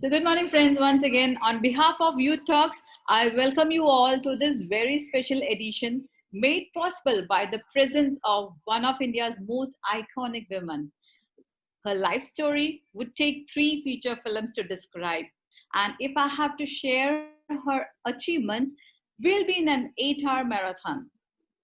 So, good morning, friends. Once again, on behalf of Youth Talks, I welcome you all to this very special edition made possible by the presence of one of India's most iconic women. Her life story would take 3 feature films to describe. And if I have to share her achievements, we'll be in an 8-hour marathon.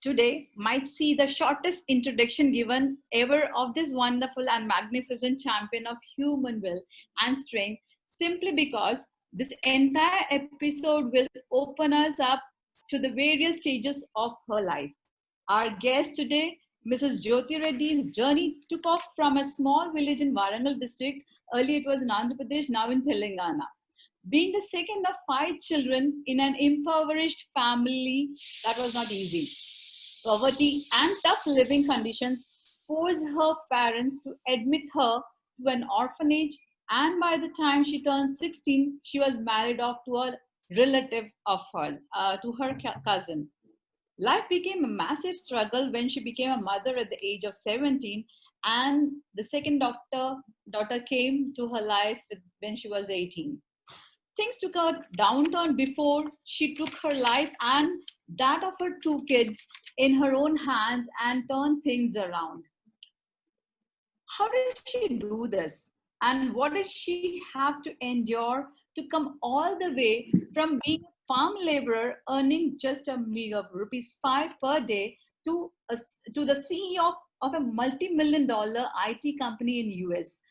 Today might see the shortest introduction given ever of this wonderful and magnificent champion of human will and strength, simply because this entire episode will open us up to the various stages of her life. Our guest today, Mrs. Jyothi Reddy's journey took off from a small village in Warangal district. Earlier it was in Andhra Pradesh, now in Telangana. Being the second of 5 children in an impoverished family, that was not easy. Poverty and tough living conditions forced her parents to admit her to an orphanage, and by the time she turned 16, she was married off to a relative of hers, to her cousin. Life became a massive struggle when she became a mother at the age of 17, and the second daughter came to her life when she was 18. Things took a downturn before she took her life and that of her 2 kids in her own hands and turned things around. How did she do this? And what did she have to endure to come all the way from being a farm laborer earning just a meager rupees 5 per day to the CEO of a multi-million dollar IT company in US?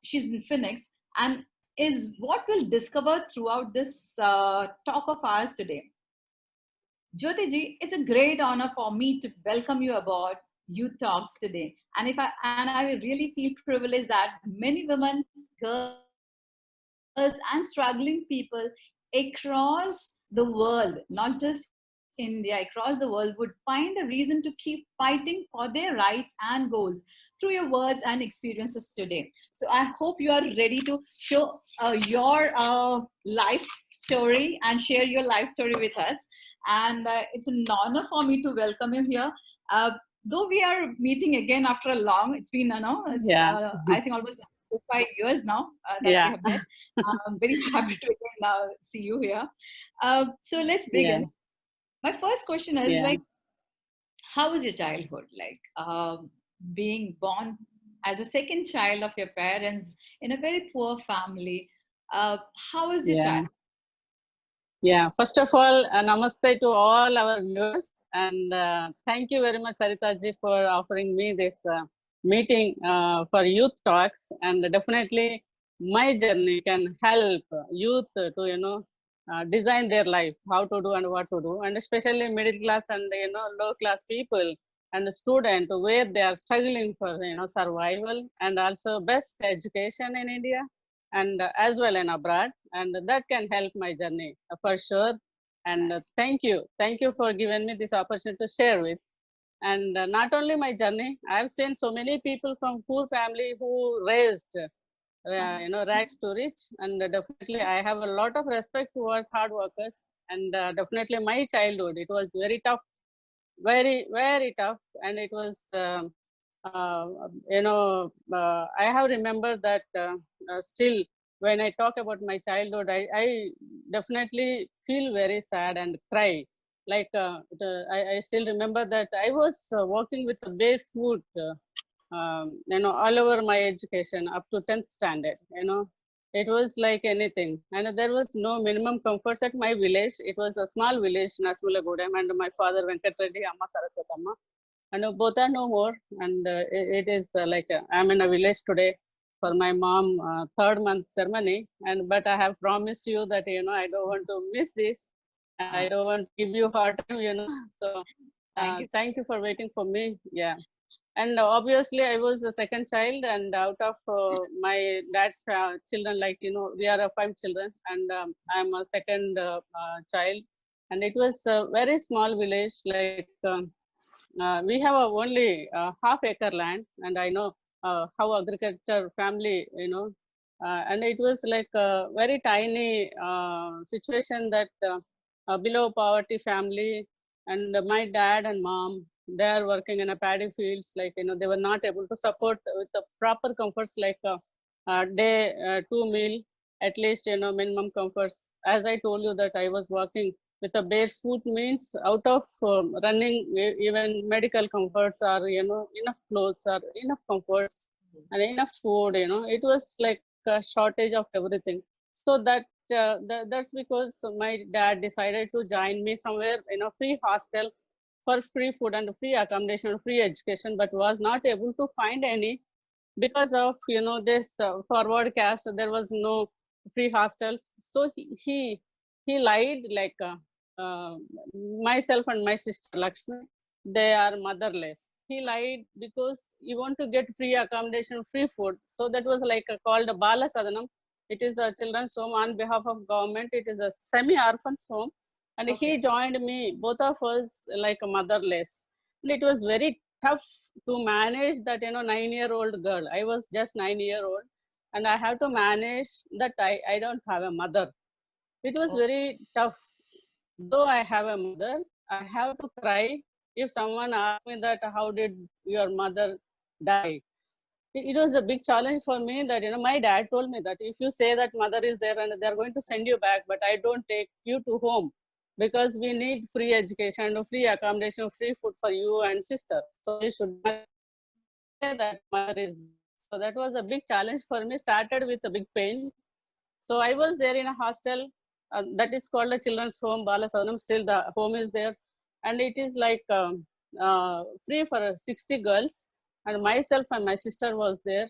She's in Phoenix and is what we'll discover throughout this talk of ours today. Jyoti ji, it's a great honor for me to welcome you aboard Youth Talks today. And I really feel privileged that many women, girls, and struggling people across the world, not just India, across the world, would find a reason to keep fighting for their rights and goals through your words and experiences today. So I hope you are ready to show your life story and share your life story with us. And it's an honor for me to welcome you here. Uh, though we are meeting again after a long, it's been, I think almost 4, 5 years now that we have met. I'm very happy to again see you here. So let's begin. My first question is like, how was your childhood? Like being born as a second child of your parents in a very poor family. How was your childhood? First of all, namaste to all our viewers, and thank you very much, Sarita ji, for offering me this meeting for youth talks. And definitely, my journey can help youth to design their life, how to do and what to do, and especially middle class and low class people and student where they are struggling for survival and also best education in India and as well in abroad, and that can help my journey for sure. And thank you for giving me this opportunity to share with. And not only my journey, I've seen so many people from poor family who raised rags to rich, and definitely I have a lot of respect towards hard workers. And definitely my childhood, it was very tough, very tough, and it was I have remembered that still when I talk about my childhood, I definitely feel very sad and cry. Like I still remember that I was walking with a barefoot, all over my education up to 10th standard. It was like anything, and there was no minimum comforts at my village. It was a small village, Nasmulagodam, and my father Venkat Reddy, Amma Saraswatama. And both are no more, and it is I'm in a village today for my mom third month ceremony, and but I have promised you that I don't want to miss this, and I don't want to give you hard time. So thank you for waiting for me. And obviously I was the second child, and out of my dad's children, we are 5 children, and I'm a second child. And it was a very small village, we have only half-acre land, and I know how agriculture family, and it was like a very tiny situation that below poverty family, and my dad and mom, they are working in a paddy fields, they were not able to support with the proper comforts like day 2 meal at least, minimum comforts. As I told you that I was walking with a barefoot means out of running, even medical comforts or, enough clothes or enough comforts and enough food, it was like a shortage of everything. So that's because my dad decided to join me somewhere in a free hostel for free food and free accommodation, free education, but was not able to find any because of this forward caste. There was no free hostels, so he lied like uh, myself and my sister Lakshmi, they are motherless. He lied because he want to get free accommodation, free food. So that was like called a bala sadanam. It is a children's home on behalf of government. It is a semi orphans home, and he Okay. joined me, both of us like a motherless. And it was very tough to manage that 9-year-old girl. I was just 9-year-old, and I have to manage that I don't have a mother. It was Oh, very tough. Though I have a mother, I have to cry if someone asks me that how did your mother die. It was a big challenge for me that my dad told me that if you say that mother is there and they're going to send you back, but I don't take you to home because we need free education, free accommodation, free food for you and sister. So you should not say that mother is there. So that was a big challenge for me. Started with a big pain. So I was there in a hostel that is called a children's home, Bala Savanam. Still the home is there, and it is like free for 60 girls, and myself and my sister was there.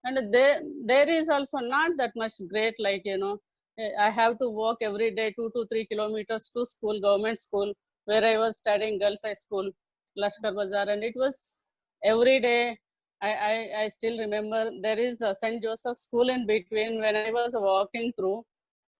And there is also not that much great, like I have to walk every day 2 to 3 kilometers to school, government school, where I was studying girls high school, Lashkar Bazaar. And it was every day. I still remember there is a St. Joseph school in between. When I was walking through,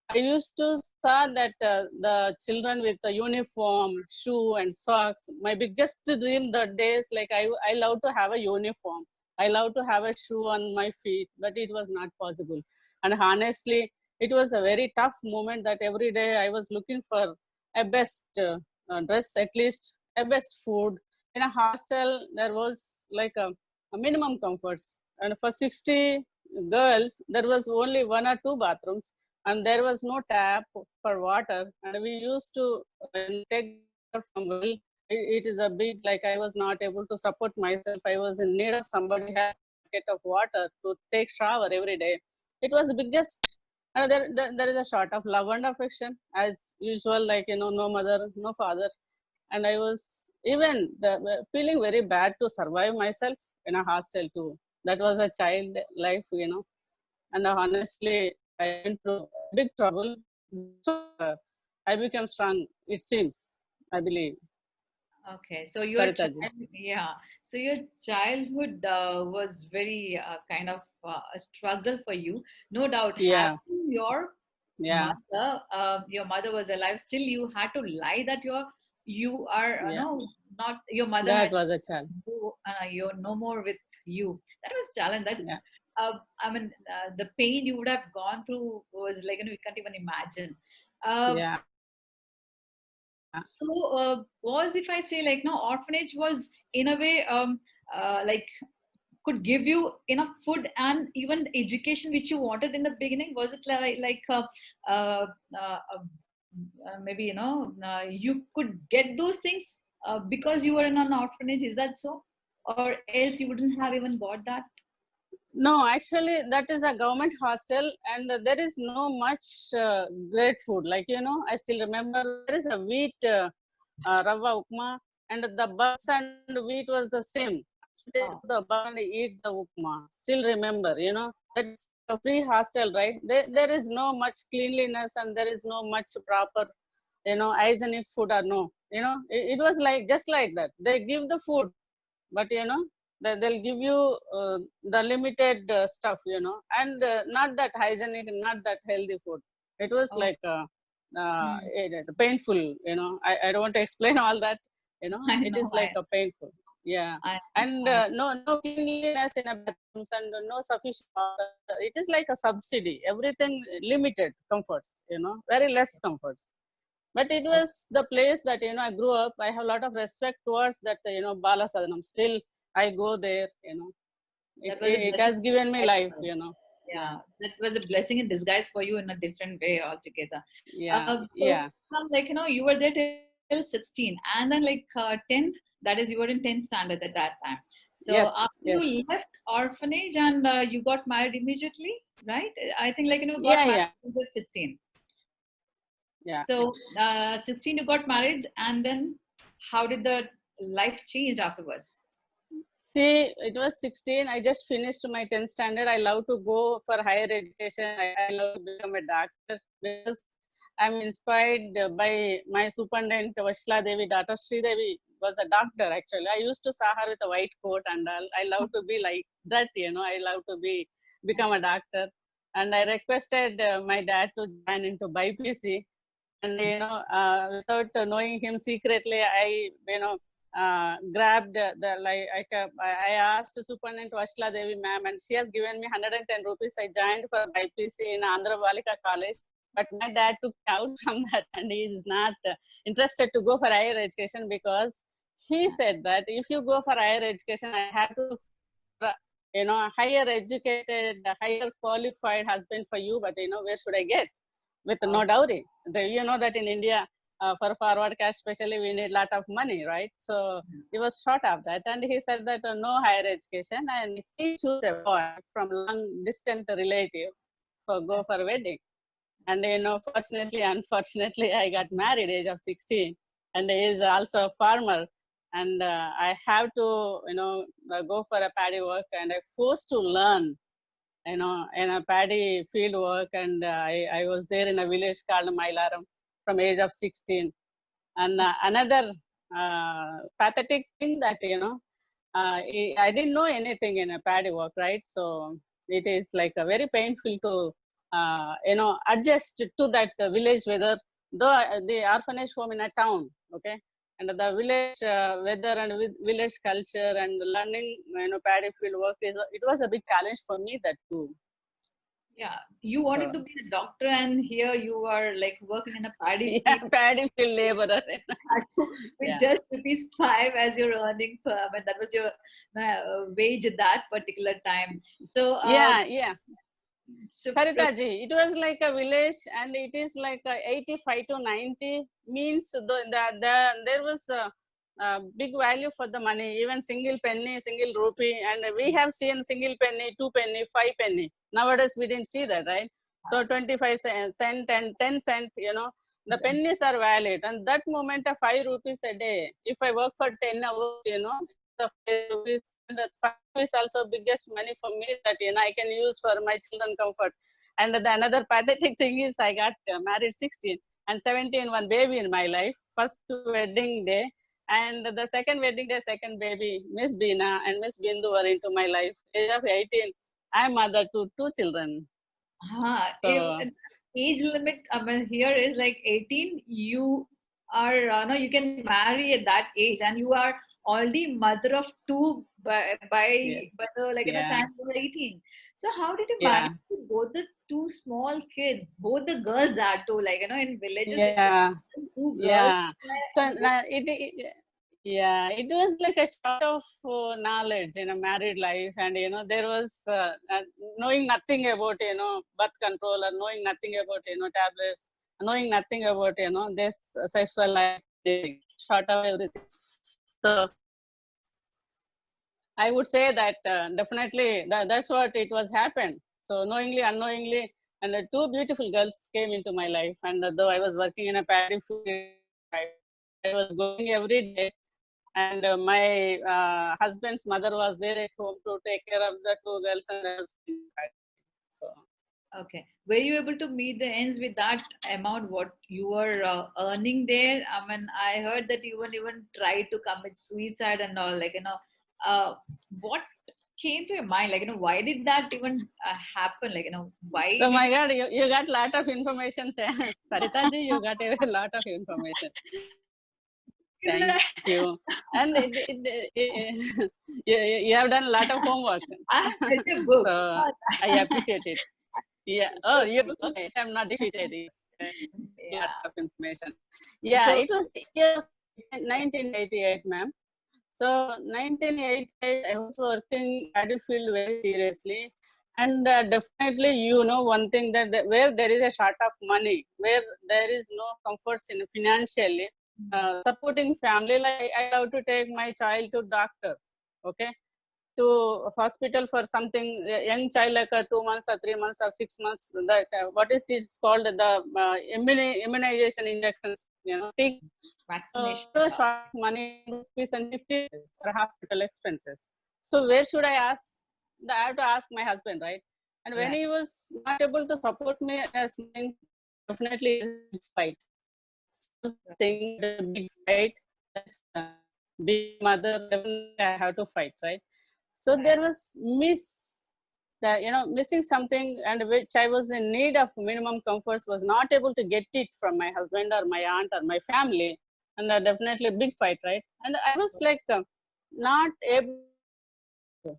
I used to saw that the children with the uniform, shoe and socks. My biggest dream that day is like I love to have a uniform. I love to have a shoe on my feet, but it was not possible. And honestly, it was a very tough moment that every day I was looking for a best dress, at least a best food. In a hostel, there was like a minimum comforts. And for 60 girls, there was only one or two bathrooms, and there was no tap for water, and we used to take the water from well. It is a big, like I was not able to support myself. I was in need of somebody had a bucket of water to take shower every day. It was the biggest. And there is a short of love and affection as usual, like no mother, no father. And I was even feeling very bad to survive myself in a hostel too. That was a child life, and honestly, I went through big trouble. That's why I became strong, it seems, I believe. okay. So your Sarita ji. child, yeah. So your childhood was very kind of a struggle for you, no doubt. Yeah, Having yeah, your mother was alive. Still, you had to lie that you are yeah. no not your mother That had was a challenge. you're no more with you. That was challenge. That Yeah, I mean, the pain you would have gone through was like we can't even imagine. Uh, yeah, so was if I say like no orphanage was in a way like could give you enough food and even the education which you wanted in the beginning. Was it uh, uh, maybe you could get those things because you were in an orphanage? Is that so, or else you wouldn't have even got that? no, actually, that is a government hostel, and there is no much great food. Like, I still remember there is a wheat rava upma, and the buns and wheat was the same. I used to take Oh, the bun and eat the upma. Still remember, that is like a free hostel, right? There is no much cleanliness, and there is no much proper, hygienic food or no. It was like just like that. They give the food, but they'll give you the limited stuff, and not that hygienic, not that healthy food. It was oh, like hmm. painful. I don't want to explain all that. I It know. is like a painful. Yeah. I, And I no cleanliness in a bathrooms, and no sufficient water. It is like a subsidy, everything limited comforts, very less comforts. But it oh, was the place that I grew up. I have a lot of respect towards that, Bala Sadanam. Still I go there. it, that was a it blessing has in given me life. disguise. Yeah, that was a blessing in disguise for you in a different way altogether. Yeah, So yeah. like you were there till 16, and then like 10th, that is you were in 10th standard at that time. So Yes, after yes. you left orphanage and you got married immediately, right? I think like got Yeah, married yeah, at 16. yeah. So 16 you got married, and then how did the life change afterwards? See, it was 16. I just finished my 10th standard. I love to go for higher education. I love to become a doctor because I'm inspired by my superintendent, Vashla Devi, daughter Sri Devi was a doctor actually. I used to saw her with a white coat and all. I love to be like that, I love to become a doctor. And I requested my dad to join into BPC. And without knowing him secretly, grabbed I asked Superintendent Vashla Devi ma'am, and she has given me 110 rupees. I joined for BPC in Andhra Balika College, but my dad took me out from that, and he is not interested to go for higher education because he said that if you go for higher education, I have to higher educated, higher qualified husband for you, but where should I get with no dowry? You know that in India, for forward cash especially, we need a lot of money, right? So he was short of that, and he said that no higher education, and he chose a boy from long distant relative for go for wedding. And fortunately, unfortunately, I got married age of 16, and he is also a farmer. And I have to go for a paddy work, and I forced to learn in a paddy field work. And I was there in a village called Mailaram from age of 16. And another pathetic thing that I didn't know anything in a paddy work, right? So it is like a very painful to adjust to that village weather, though the orphanage home in a town, okay, and the village weather and village culture and learning paddy field work it was a big challenge for me that too. Yeah, you So wanted to be a doctor, and here you are like working in a paddy yeah, field. paddy field laborer. With Yeah, just rupees 5 as you're earning per, I mean, that was your wage at that particular time. So, yeah, yeah. so Sarita ji, it was like a village, and it is like 85 to 90 means there was a big value for the money, even single penny, single rupee, and we have seen single penny, 2 penny, 5 penny. Nowadays we didn't see that, right? So 25 cent and 10 cent, the pennies are valid, and that moment of 5 rupees a day. If I work for 10 hours, the 5 rupees, and that 5 is also biggest money for me that I can use for my children comfort. And the another pathetic thing is I got married 16 and 17, one baby in my life. First wedding day, and the second wedding day, second baby, Miss Beena and Miss Bindu were into my life. Age of 18, I'm mother to 2 children. if So age limit, I mean, here is like 18, you are, no, you can marry at that age, and you are already mother of two yeah, by the, like, yeah, time you were 18. So how did you manage yeah, both the two small kids, both the girls are too, like, in villages, if yeah, two girls, yeah. So yeah, it was like a sort of knowledge in a married life, and there was knowing nothing about birth control, or knowing nothing about tablets, knowing nothing about this sexual life, short of everything. So I would say that definitely that's what it was happened. So knowingly, unknowingly, and two beautiful girls came into my life. And though I was working in a paddy field, I was going every day. And my husband's mother was there at home to take care of the two girls, and I was in the paddy field. So okay. Were you able to meet the ends with that amount what you were earning there? I mean, I heard that you even tried to commit suicide and all. Like, what came to your mind? Like, why did that even happen? Like, why oh did my God, you got a lot of information, Sarita ji. You got a lot of information. Thank you? you. And you have done a lot of homework. I have read your book. So I appreciate it. Yeah. Oh, you okay? I'm not defeated. Yes. Yes. Lots Yeah. of information. Yeah, So, it was the year 1988, ma'am. So 1988, I was working battlefield very seriously. And definitely, one thing that where there is a short of money, where there is no comforts in financially, supporting family, like I have to take my child to doctor, okay, to hospital for something, a young child like 2 months or 3 months or 6 months, that what is this called, the immunization injections, take. So Vaccination. it was short of money, rupees and 50 for hospital expenses. So where should I ask? I have to ask my husband, right? And when Right. he was not able to support me as mine, definitely it is a big fight. Small thing, but a big fight. That's being a mother, definitely I have to fight, right? So Right. there was missing something, and which I was in need of minimum comforts, was not able to get it from my husband or my aunt or my family, and definitely a big fight, right? And I was like not able to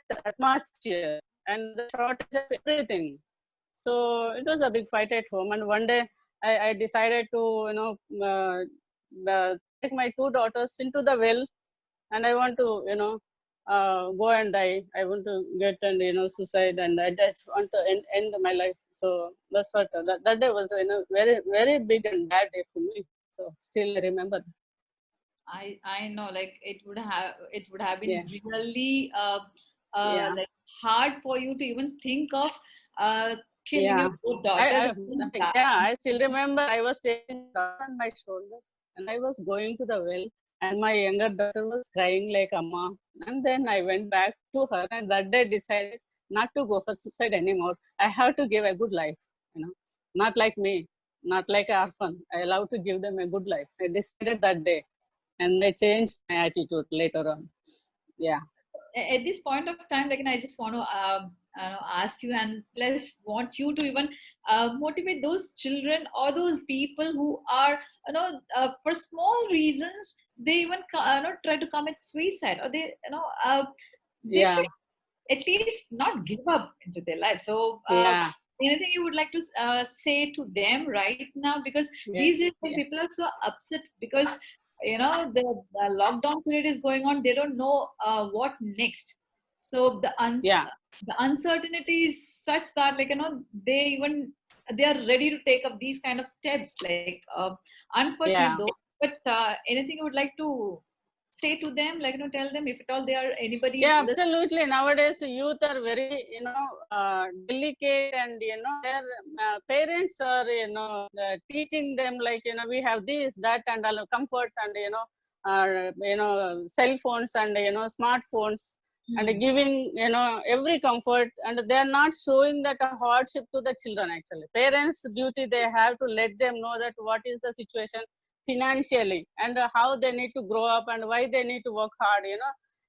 that atmosphere and the shortage of everything. So it was a big fight at home, and one day I decided to take my two daughters into the well, and I want to go and die. I want to get and suicide, and I just want to end my life. So that's what that day was, very very big and bad day for me. So still I remember. I know, like it would have been Yeah, really yeah, like hard for you to even think of killing your yeah. both I, daughters I at the same yeah, time. I still remember I was taking my daughter on my shoulder, and I was going to the well, and my younger daughter was crying like Amma. And then I went back to her, and that day decided not to go for suicide anymore. I have to give a good life, not like me, not like an orphan. I love to give them a good life. I decided that day, and I changed my attitude later on. Yeah, At this point of time, like, and I just want to ask you, and plus want you to even motivate those children or those people who are, for small reasons, they even try to commit suicide, or they yeah, should at least not give up into their life. So, yeah, anything you would like to say to them right now? Because yeah, these days when yeah, people are so upset because the lockdown period is going on, they don't know what next. So yeah, the uncertainty is such that, like, they are ready to take up these kind of steps. Like, unfortunate yeah. though, but anything you would like to say to them, like, tell them if at all they are anybody Yeah, listen. absolutely. Nowadays, youth are very, delicate, and their parents are, teaching them, like, we have this, that, and all comforts, and cell phones, and smartphones, and Hmm. giving every comfort, and they are not showing that a hardship to the children. Actually, parents' duty, they have to let them know that what is the situation financially, and how they need to grow up, and why they need to work hard.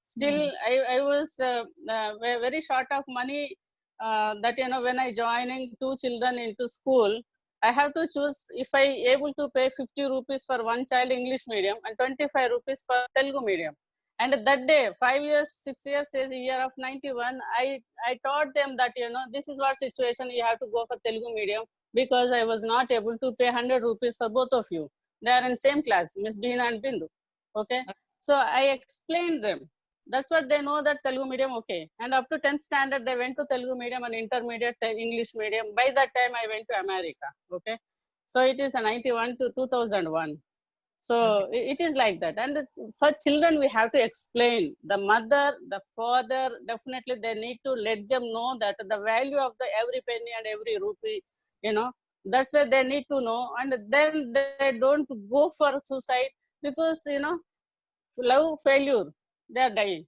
Still Hmm. I was very short of money, that when I joining two children into school, I have to choose if I able to pay 50 rupees for one child English medium and 25 rupees for Telugu medium. And that day, 5 years, 6 years is a year of 91, I taught them that this is what situation, you have to go for Telugu medium, because I was not able to pay 100 rupees for both of you. They are in same class, Miss Beena and Bindu. Okay, so I explained them. That's what they know, that Telugu medium, okay. And up to 10th standard, they went to Telugu medium and intermediate English medium. By that time, I went to America. Okay. So it is a 91 to 2001. So Okay. it is like that. And for children, we have to explain. The mother, the father, definitely they need to let them know that the value of the every penny and every rupee, you know, that's where they need to know. And then they don't go for suicide, because, love failure, they are dying.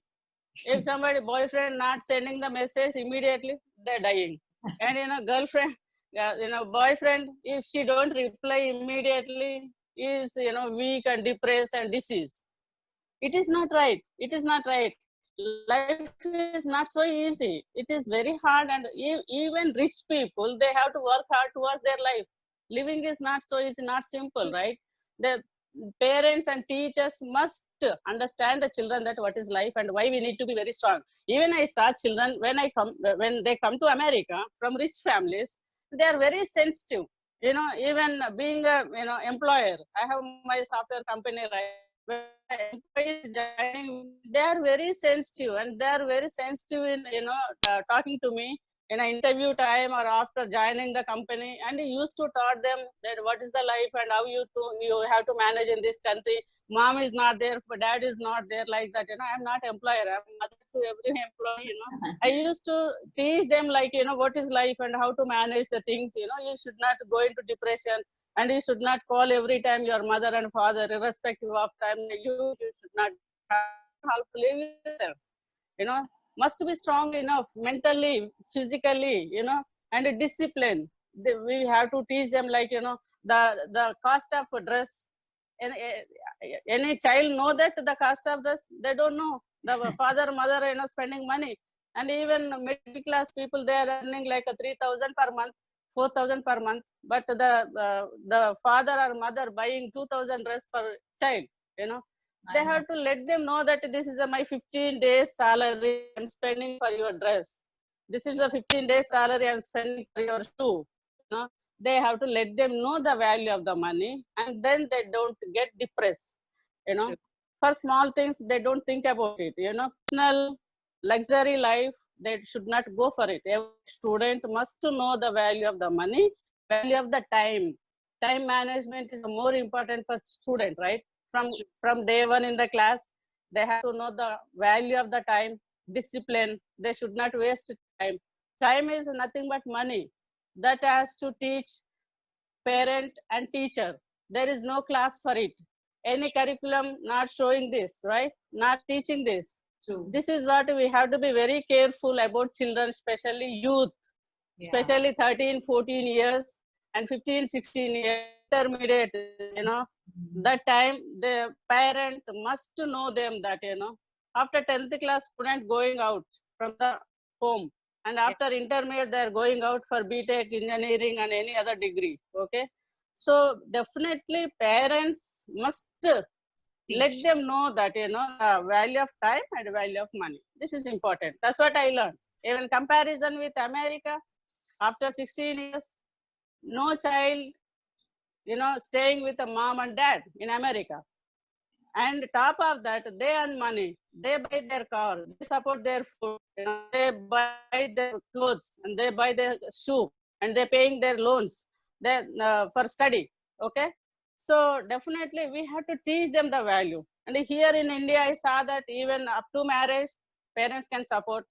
If somebody boyfriend not sending the message immediately, they're dying. And girlfriend, boyfriend, if she don't reply immediately, is weak and depressed and diseased. It is not right. It is not right. Life is not so easy. It is very hard, and even rich people, they have to work hard towards their life. Living is not so easy, not simple, right? The parents and teachers must understand the children, that what is life and why we need to be very strong. Even I saw children, when they come to America from rich families, they are very sensitive. Even being a employer, I have my software company, right? When employees joining, they are very sensitive, and they are very sensitive in talking to me. in an interview time or after joining the company, and he used to taught them that what is the life and how you have to manage in this country. Mom is not there, but dad is not there, like that. I'm not employer, I'm mother to every employee. I used to teach them, like, what is life and how to manage the things. You should not go into depression, and you should not call every time your mother and father, irrespective of time. You should not how to live yourself. you know must be strong enough mentally, physically, and discipline. We have to teach them, like, the cost of a dress. And any child know that the cost of dress? They don't know. The father, mother, spending money. And even middle class people, they are earning like a 3,000 per month, 4,000 per month. But the father or mother buying 2,000 dress for child. They have to let them know that this is my 15 days salary I'm spending for your dress. This is a 15 days salary I'm spending for your shoe. They have to let them know the value of the money, and then they don't get depressed. For small things, they don't think about it. Personal luxury life, they should not go for it. Every student must to know the value of the money, value of the time. Time management is more important for student, right? From day one in the class, they have to know the value of the time, discipline. They should not waste time. Time is nothing but money. That has to teach parent and teacher. There is no class for it. Any curriculum not showing this, right? Not teaching this. True. This is what we have to be very careful about children, especially youth, especially 13, 14 years and 15, 16 years, intermediate, that time the parent must know them that, after 10th class student going out from the home, and after intermediate, they're going out for BTech, engineering, and any other degree. Okay. So definitely parents must let them know that, the value of time and value of money. This is important. That's what I learned. Even comparison with America, after 16 years, no child, staying with a mom and dad in America. And top of that, they earn money. They buy their car. They support their food. They buy their clothes, and they buy their shoe, and they're paying their loans for study. Okay. So definitely we have to teach them the value. And here in India, I saw that even up to marriage, parents can support.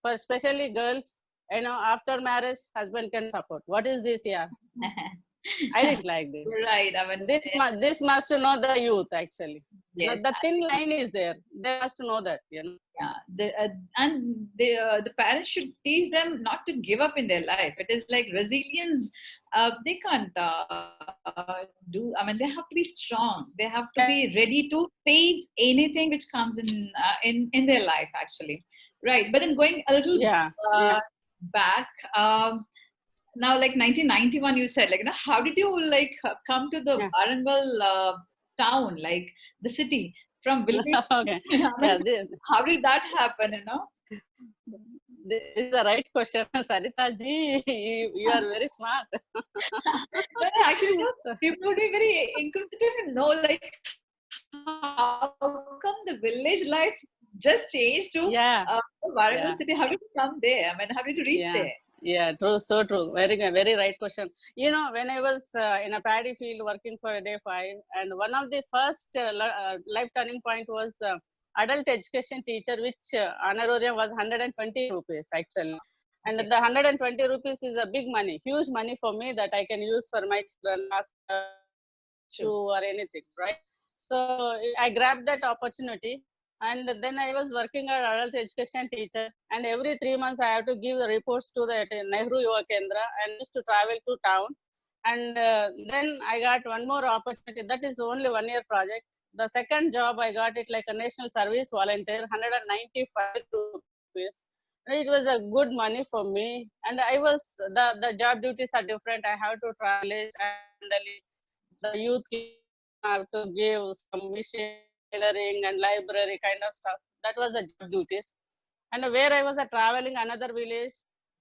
For especially girls, after marriage, husband can support. What is this here? I didn't like this. Right. I mean, this must know the youth, actually. Yes. The thin line is there. They must know that, Yeah. The parents should teach them not to give up in their life. It is like resilience. They can't do. I mean, they have to be strong. They have to be ready to face anything which comes in their life. Actually, right. But then going a little back. Now, like 1991, you said, like, how did you come to the Warangal town, like the city from village? Okay. I mean, how did that happen? This is the right question, Sarita ji. You are very smart. No, actually, people would be very inquisitive to know, like, how come the village life just changed to Warangal city? How did you come there? I mean, how did you reach there? Yeah, true, so true. Very right question. When I was in a paddy field working for a day 5, and one of the first life turning point was adult education teacher, which honorarium was 120 rupees actually. And the 120 rupees is a big money, huge money for me, that I can use for my children, shoe or anything, right? So I grabbed that opportunity. And then I was working as adult education teacher, and every 3 months I have to give the reports to the Nehru Yuva Kendra, and used to travel to town. And then I got one more opportunity. That is only 1-year project. The second job I got it like a national service volunteer, 195 rupees. It was a good money for me. And I was the job duties are different. I have to travel and the youth have to give some machine tailoring and library kind of stuff. That was the job duties. And where I was traveling another village,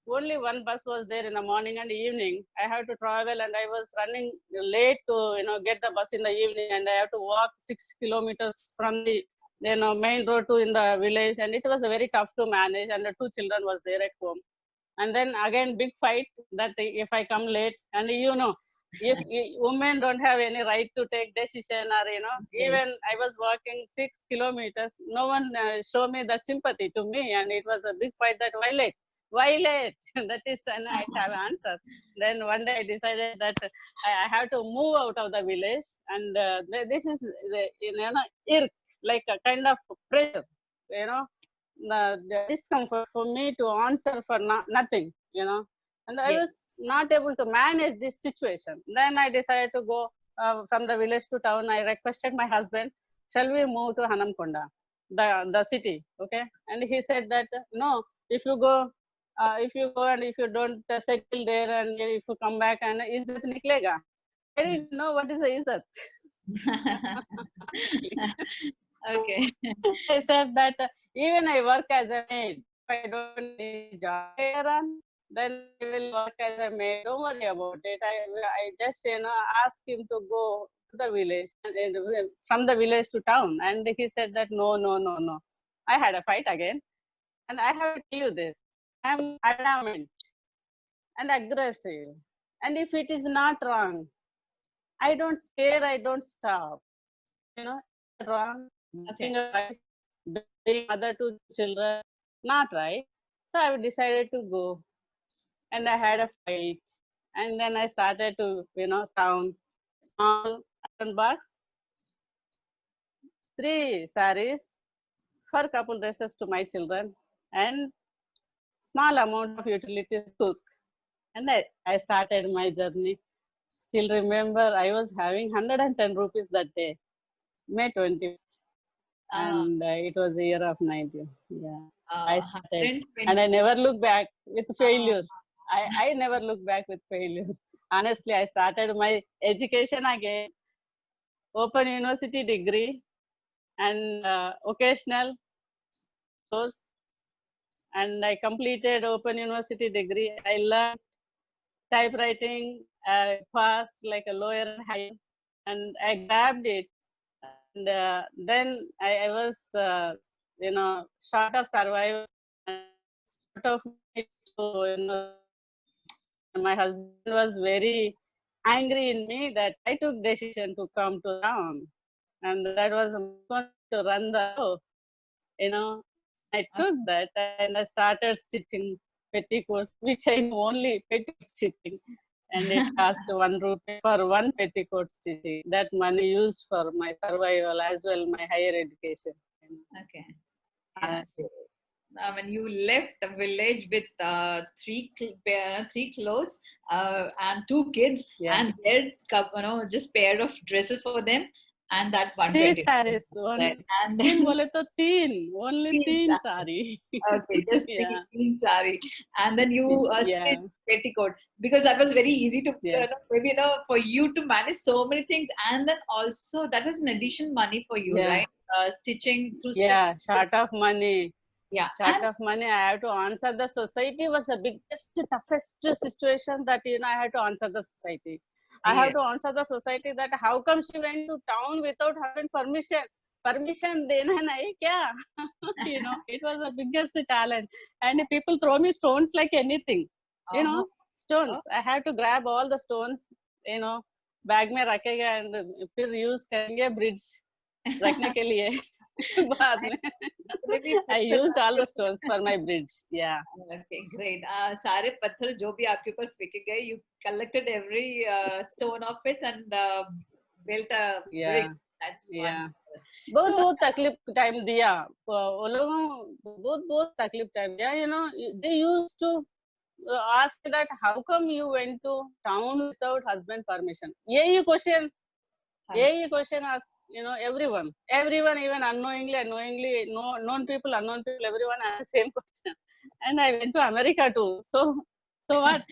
only one bus was there in the morning and evening. I have to travel, and I was running late to get the bus in the evening, and I have to walk 6 kilometers from the main road to in the village, and it was very tough to manage. And the 2 children was there at home. And then again, big fight that if I come late, and if women don't have any right to take decision, or Yes. even I was walking 6 kilometers, no one showed me the sympathy to me, and it was a big fight that why late? That is, and I have answer. Then one day I decided that I have to move out of the village, and this is like a kind of pressure, the discomfort for me to answer for nothing, and I Yes. was not able to manage this situation. Then I decided to go from the village to town. I requested my husband, shall we move to Hanamkonda, the city? Okay. And he said that, no, if you go, and if you don't settle there, and if you come back, and izzat niklega. I didn't know what is a izzat. Okay. I said that even I work as a maid. If I don't need job later on, then I will work as a maid. Don't worry about it. I just ask him to go to the village, and from the village to town. And he said that no, no, no, no. I had a fight again, and I have to tell you this. I'm adamant and aggressive, and if it is not wrong, I don't scare. I don't stop. Wrong. Okay. Being a wife, being mother to children, not right. So I decided to go, and I had a fight, and then I started to, count small iron box, 3 saris for a couple dresses to my children, and small amount of utilities to cook. And I started my journey. Still remember, I was having 110 rupees that day, May 20th. And it was the year of 90. Yeah, I started, and I 120. never look back with failure. I never look back with failure. Honestly, I started my education again, open university degree, and occasional course, and I completed open university degree. I learned typewriting fast, like a lower and higher, and I grabbed it. And then I was, short of survival, and sort of need to, my husband was very angry in me that I took decision to come to town, and that was to run the show, I took that, and I started stitching petticoats, which I know only petticoat stitching, and it cost 1 rupee for one petticoat stitching. That money used for my survival as well, my higher education. Okay. Yeah. Honestly. When you left the village with three clothes and two kids, Yeah. and their just pair of dresses for them, and that 3 120. sarees, only And teen then bole to teen, only teen teen sari. sari. Okay, just three Yeah, teen sari, and then you stitch yeah, petticoat, because that was very easy to yeah, maybe for you to manage so many things, and then also that was an addition money for you, yeah, right? Stitching through yeah. stitching. Short of money. Yeah, Short and of money, I have to answer the society was the biggest, toughest situation that I had to answer the society. I have yes. to answer the society that how come she went to town without having permission? Permission dena nahi kya? It was the biggest challenge. And people throw me stones like anything. Uh-huh. Stones. Oh. I have to grab all the stones, bag में रखेगा and फिर use करेंगे bridge रखने के लिए बाद I में definitely I put used all the stones for my bridge. Yeah. okay, great. सारे पत्थर जो भी आपके ऊपर फेंके गए, you collected every stone of it and built a brick. Yeah. That's Yeah. wonderful. बहुत So, बहुत तकलीफ टाइम दिया वो लोगों बहुत बहुत तकलीफ टाइम दिया they used to ask that how come you went to town without husband permission यही question ask everyone even unknowingly known people unknown people everyone asked the same question. And I went to America too, so what?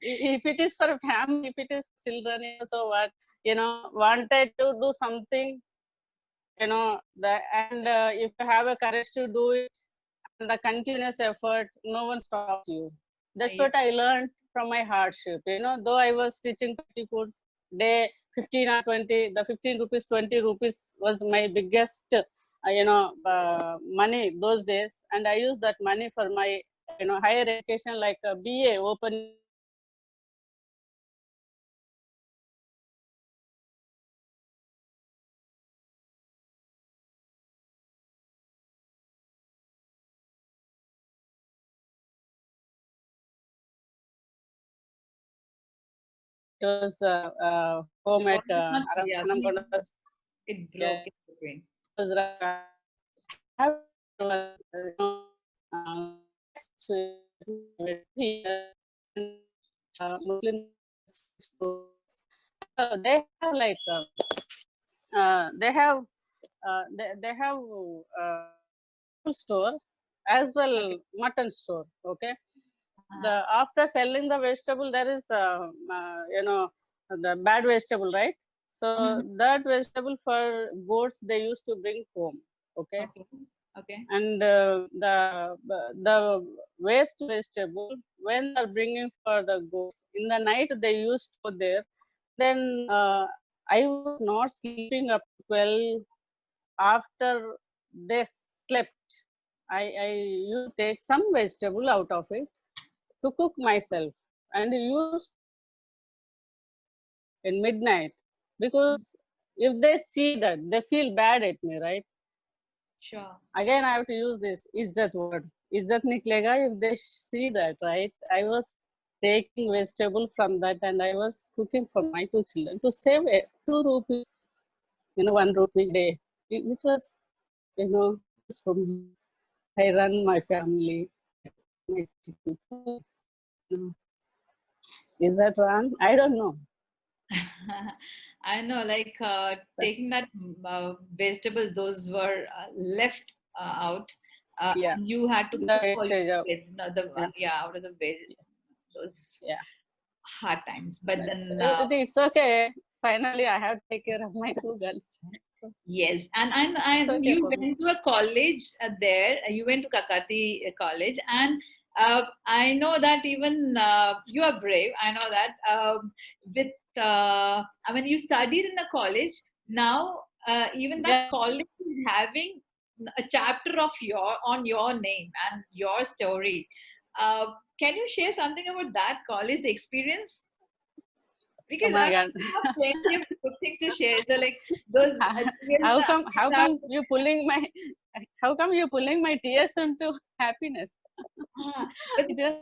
If it is for a family, if it is children, so what? Wanted to do something, and if you have a courage to do it and the continuous effort, no one stops you. That's yeah, what I learned from my hardship. Though I was stitching petticoats, day 15 or 20, the 15 rupees, 20 rupees was my biggest, money those days. And I used that money for my higher education like a BA open it was Your home at voice is not clear. Anamkonda. It Yeah, broke in between. was I have was that situation here and Muslim schools. They have like they have they have vegetable store as Okay. well mutton store. Okay, Uh, the after selling the vegetable there is the bad vegetable, right? So mhm. that vegetable for goats they used to bring home. Okay, Okay. Okay. and the waste vegetable when they're bringing for the goats in the night they used to go there. Then I was not sleeping up to 12 after they slept. I used to take some vegetable out of it to cook myself and used in midnight because if they see that they feel bad at me, right? Sure. Again I have to use this izzat word. Izzat niklega if they see that, right? I was taking vegetable from that and I was cooking for my two children to save 2 rupees, 1 rupee a day, which was use for me. I run my family, my two kids. you know. Is that wrong? I don't know. I know, like taking that vegetables, those were left out. Yeah, And you had to the cook for your wastage of kids, not the yeah, yeah, out of the those yeah. hard times. But But then it's okay. Finally, I have to take care of my two girls, right? So yes, it's and okay you for me. went to a college there. You went to Kakati College, and I know that even you are brave. I know that with I mean you studied in a college. Now even that Yeah, college is having a chapter of your on your name and your story. Uh, can you share something about that college experience? oh Because I my know God. you have plenty of good things to share. So like those tears how the come how eyes are, come you pulling my how come you pulling my tears into happiness? ah, but it is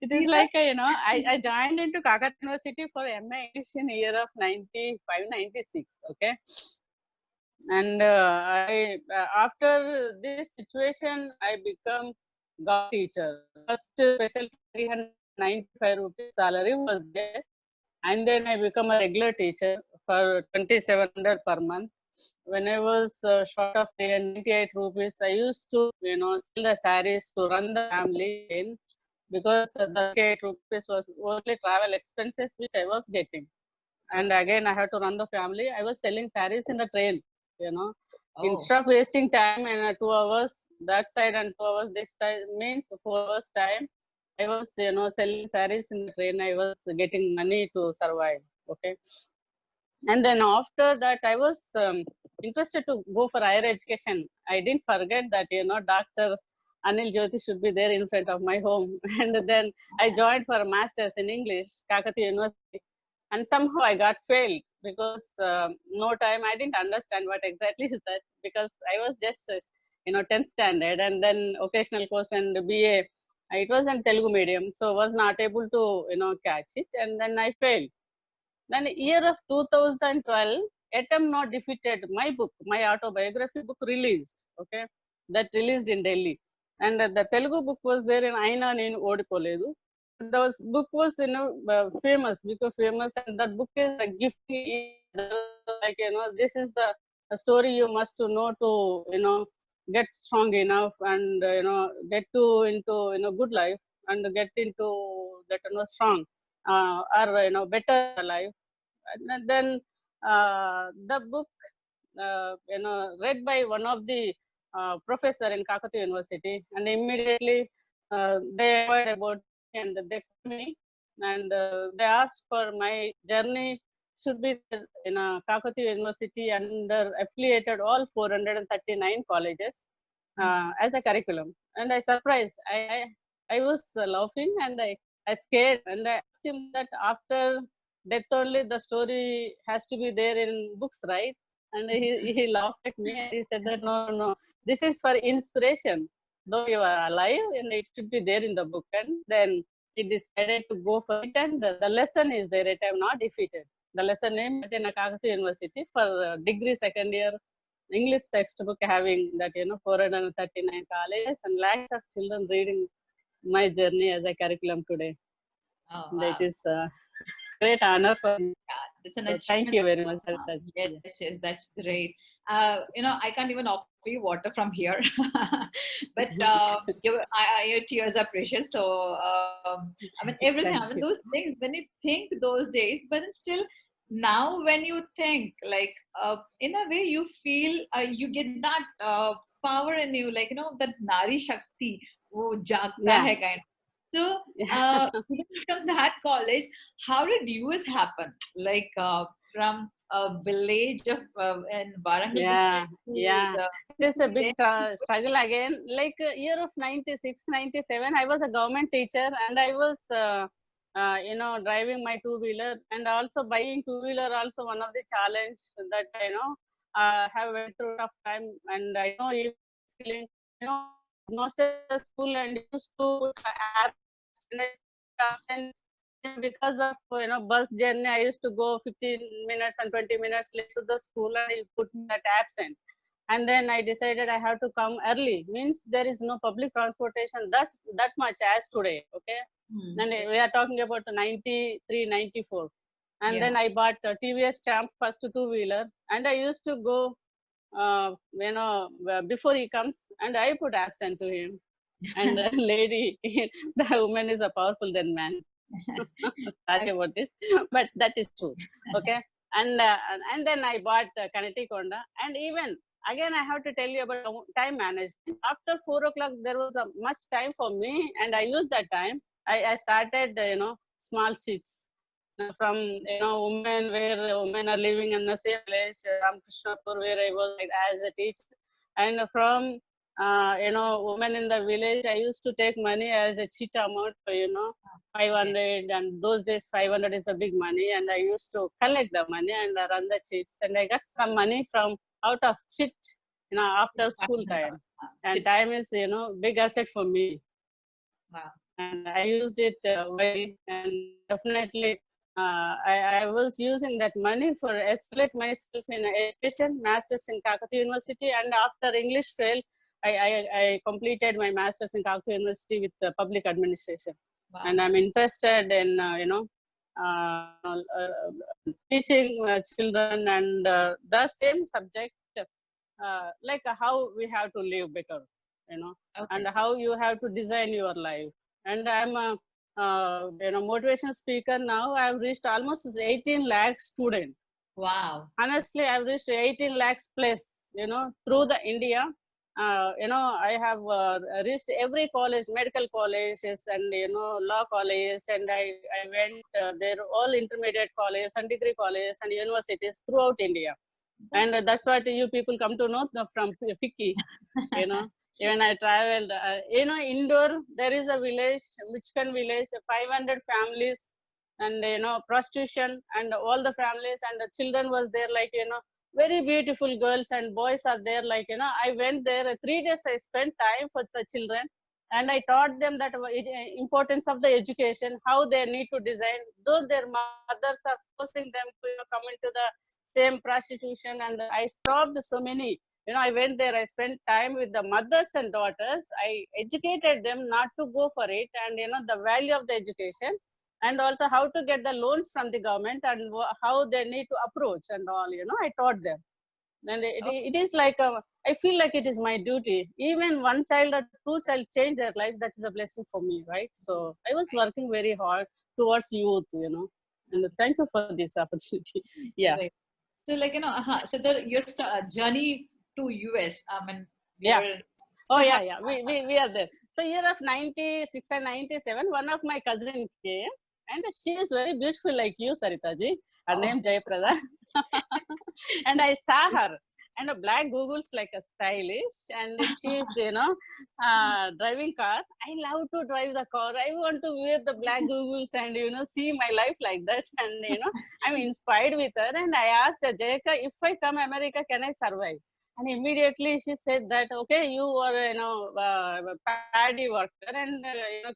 it is these like are I joined into Kakat University for MA English in year of 95 96. Okay, and after this situation I become god teacher. First specialty 395 rupees salary was there, and then I become a regular teacher for 2700 per month. When I was short of 398 rupees, I used to sell the sarees to run the family in, because the 8 rupees was only travel expenses which I was getting, and again I had to run the family. I was selling sarees in the train, you know oh instead of wasting time in 2 hours that side and 2 hours this time, means 4 hours time I was selling sarees in the train. I was getting money to survive. Okay, and then after that I was interested to go for higher education. I didn't forget that Dr. Anil Jyothi should be there in front of my home. And then I joined for a master's in English, Kakati University, and somehow I got failed because no time. I didn't understand what exactly is that, because I was just 10th standard, and then occasional course and BA. It was in Telugu medium, so was not able to catch it, and then I failed. Then year of 2012, Atom Not Defeated, my book, my autobiography book released. Okay, that released in Delhi, and the Telugu book was there in Aina Nenu Odipoledu. Those book was famous, because famous, and that book is gifting each other, like this is the story you must to know to get strong enough, and get to into good life, and get into that strong or better life. And then the book read by one of the professor in Kakatu University, and immediately they inquired about me and they called me, and they asked for my journey should be there in Kakatu University under affiliated all 439 colleges mm, as a curriculum. And I surprised. I was laughing, and I scared, and I asked him that after death only the story has to be there in books, right? And he laughed at me and he said that no, no, no, this is for inspiration. Though you are alive, and it should be there in the book. And then he decided to go for it, and the lesson is there. It I am not defeated. The lesson name at Nakagatu University for degree second year English textbook having that 439 colleges and lakhs of children reading my journey as a curriculum today. Oh, That wow. is a great honor for me. Yeah, it's an So thank achievement. you very much. Yes, yes, that's great. I can't even offer you water from here, but your tears are precious. So, I mean, everything. I Thank mean, you. those things when you think those days, but then still now when you think, like, in a way, you feel you get that power in you, like that Nari Shakti, wo jagta Yeah. hai kind. So, from that college, how did US happen? Like from a village of in Warangal Yeah, district to yeah. the It is a big there. struggle again. Like year of 96, 97, I was a government teacher, and I was, driving my two-wheeler, and also buying two-wheeler also one of the challenge that, have went through tough time. And I know even skilling, most of the school and used to put apps and and because of bus journey, I used to go 15 minutes and 20 minutes late to the school, and I put that absent. And then I decided I have to come early. Means there is no public transportation thus that much as today. Okay, and Yeah. we are talking about 93, 94. And Yeah. then I bought a TVS Champ first two-wheeler, and I used to go, before he comes, and I put absent to him. And the lady, the woman is a powerful than man. Sorry about this, but that is true. Okay, and then I bought Kinetic Honda, and even again I have to tell you about time management. After 4 o'clock, there was a much time for me, and I used that time. I started, small cheats from women where women are living in the same place, Ramkrishnapur, where I was like, as a teacher, and from women in the village, I used to take money as a cheat amount for 500, and those days 500 is a big money, and I used to collect the money and run the cheats, and I got some money from out of cheat, after school time, and time is big asset for me. Wow. And I used it well, and definitely I was using that money for escalate myself in education, masters in Kakatu University, and after English failed, I completed my masters in Kakatu University with public administration. Wow. And I'm interested in uh, teaching children and the same subject, like how we have to live better, Okay. and how you have to design your life. And I'm a motivational speaker now. I've reached almost 18 lakh students. Wow. Honestly, I've reached 18 lakhs plus, through the India. I have reached every college, medical colleges and, law colleges, and I went there, all intermediate colleges and degree colleges and universities throughout India. And that's what you people come to know from Fiki, Even I traveled, indoor, there is a village, Michigan village, 500 families, and, prostitution, and all the families and the children was there, like, very beautiful girls and boys are there, like, I went there, 3 days I spent time for the children, and I taught them that importance of the education, how they need to design, though their mothers are forcing them to, come into the same prostitution. And I stopped so many, I went there, I spent time with the mothers and daughters, I educated them not to go for it, and, the value of the education, and also how to get the loans from the government, and how they need to approach and all, I taught them. And it is like, I feel like it is my duty. Even one child or two child change their life, that is a blessing for me, right? So I was working very hard towards youth, and thank you for this opportunity. Yeah. Right. So, like, so your journey to US, I mean, we Yeah. were, Oh, so how, yeah. We are there. So year of 96 and 97, one of my cousin came, and she is very beautiful like you, Sarita ji. Her oh, name Jayaprada. And I saw her. and a black googles like a stylish, and she's driving car. I love to drive the car. I want to wear the black googles and see my life like that. And I'm inspired with her. And I asked her, Jayaka, if I come America, can I survive? And immediately she said that, okay, you are a paddy worker and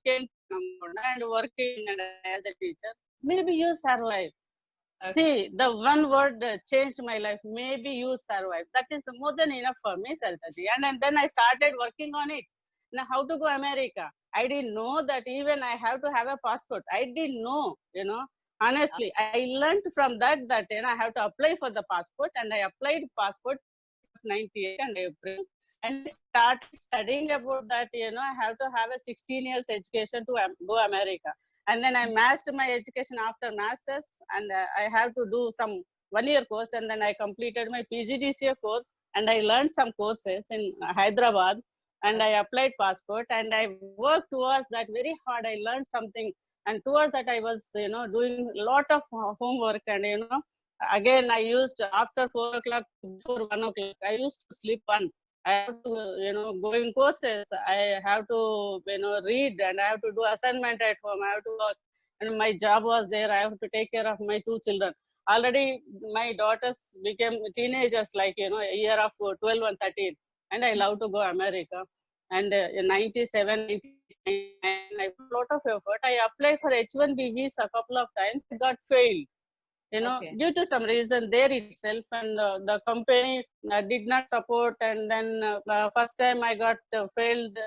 came to Namunda and working as a teacher. Maybe you survive. Okay. See, the one word changed my life. Maybe you survive. That is more than enough for me, Saritaji. And then I started working on it. Now, how to go America? I didn't know that even I have to have a passport. I didn't know, Honestly, I learned from that I have to apply for the passport, and I applied passport in the year of 98 and April, and I started studying about that. I have to have a 16 years education to go America, and then I mastered my education after masters, and I have to do some 1 year course, and then I completed my PGDCA course, and I learned some courses in Hyderabad, and I applied passport, and I worked towards that very hard. I learned something, and towards that I was doing a lot of homework, and again I used after 4 o'clock before 1 o'clock I used to sleep one. I have to go in courses. I have to read, and I have to do assignment at home. I have to work, and my job was there. I have to take care of my 2 children. Already my daughters became teenagers, like a year of 12 and 13, and I love to go America. And in 97, 99, I put a lot of effort. I applied for H1B visa a couple of times. I got failed, Okay. due to some reason there itself, and the company did not support. And then first time I got failed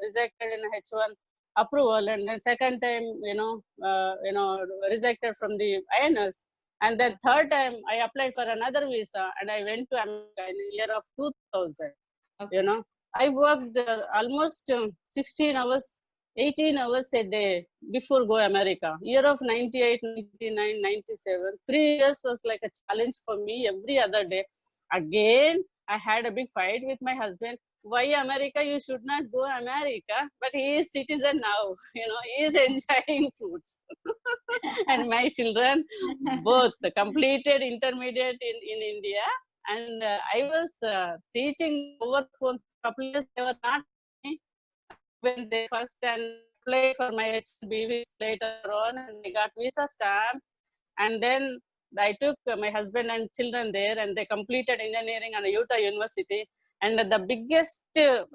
rejected in H1 approval, and then second time rejected from the INS, and then third time I applied for another visa, and I went to America in the year of 2000. Okay. I worked almost 16 hours, 18 hours a day before go America. Year of 98, 99, 97. 3 years was like a challenge for me every other day. Again, I had a big fight with my husband. Why America? You should not go America. But he is citizen now. He is enjoying foods. And my children both completed intermediate in India. And I was teaching over the phone for a couple of years. They were not me. I went there first and applied for my H1B later on, and I got visa stamp. And then I took my husband and children there, and they completed engineering at Utah University. And the biggest, thing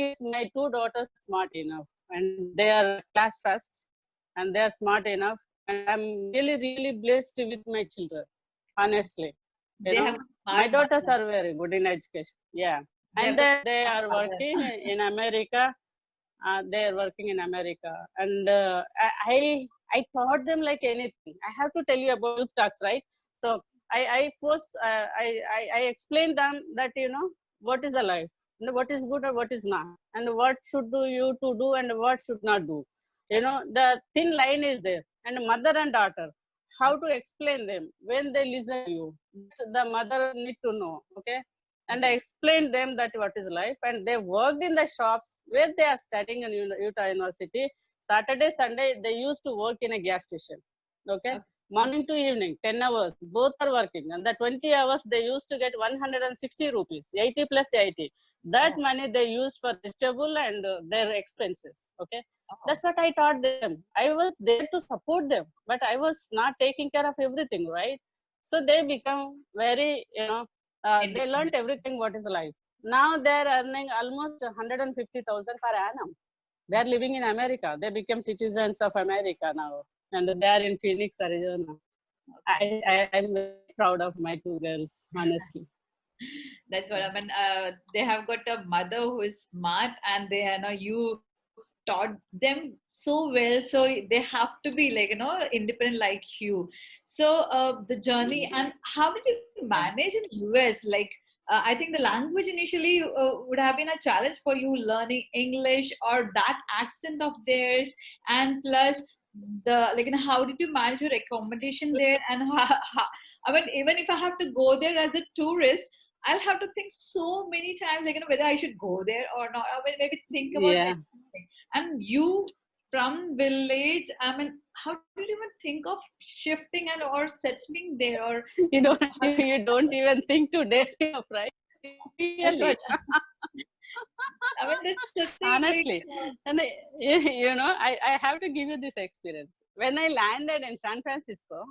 is my 2 daughters smart enough, and they are class first, and they are smart enough. And I'm really, really blessed with my children, honestly. They have My smart daughters mother. are very good in education. Yeah. They And have a then they smart are mother. working in America. They are working in America. And I taught them like anything. I have to tell you about youth talks, right? So I explained them that, what is the life, what is good or what is not, and what should do you to do and what should not do. The thin line is there. And mother and daughter, how to explain them when they listen to you. The mother need to know, okay? And I Okay. explained them that what is life, and they worked in the shops where they are studying in Utah University. Saturday, Sunday, they used to work in a gas station. Okay, Okay. morning to evening, 10 hours, both are working, and the 20 hours they used to get 160 rupees, 80 plus 80. That Oh. money they used for vegetable and their expenses. Okay, Oh. that's what I taught them. I was there to support them, but I was not taking care of everything, right? So they become very, they learned Independent. everything what is life. Now they're earning almost 150,000 per annum. They're living in America. They become citizens of America now, and they're in Phoenix, Arizona. Okay. I'm very proud of my 2 girls, honestly. That's what I mean. They have got a mother who is smart, and you taught them so well. So they have to be like independent like you. So the journey, and how did you manage in US? Like I think the language initially would have been a challenge for you learning English or that accent of theirs, and plus the how did you manage your accommodation there, and I mean, even if I have to go there as a tourist, I'll have to think so many times, whether I should go there or not. I will maybe think about Yeah. everything. And you from village, I mean, how did you even think of shifting and or settling there, or You don't, how, you don't even think to develop, right? that's what Really. I mean, that's the thing. Like, Honestly. And I have to give you this experience. When I landed in San Francisco,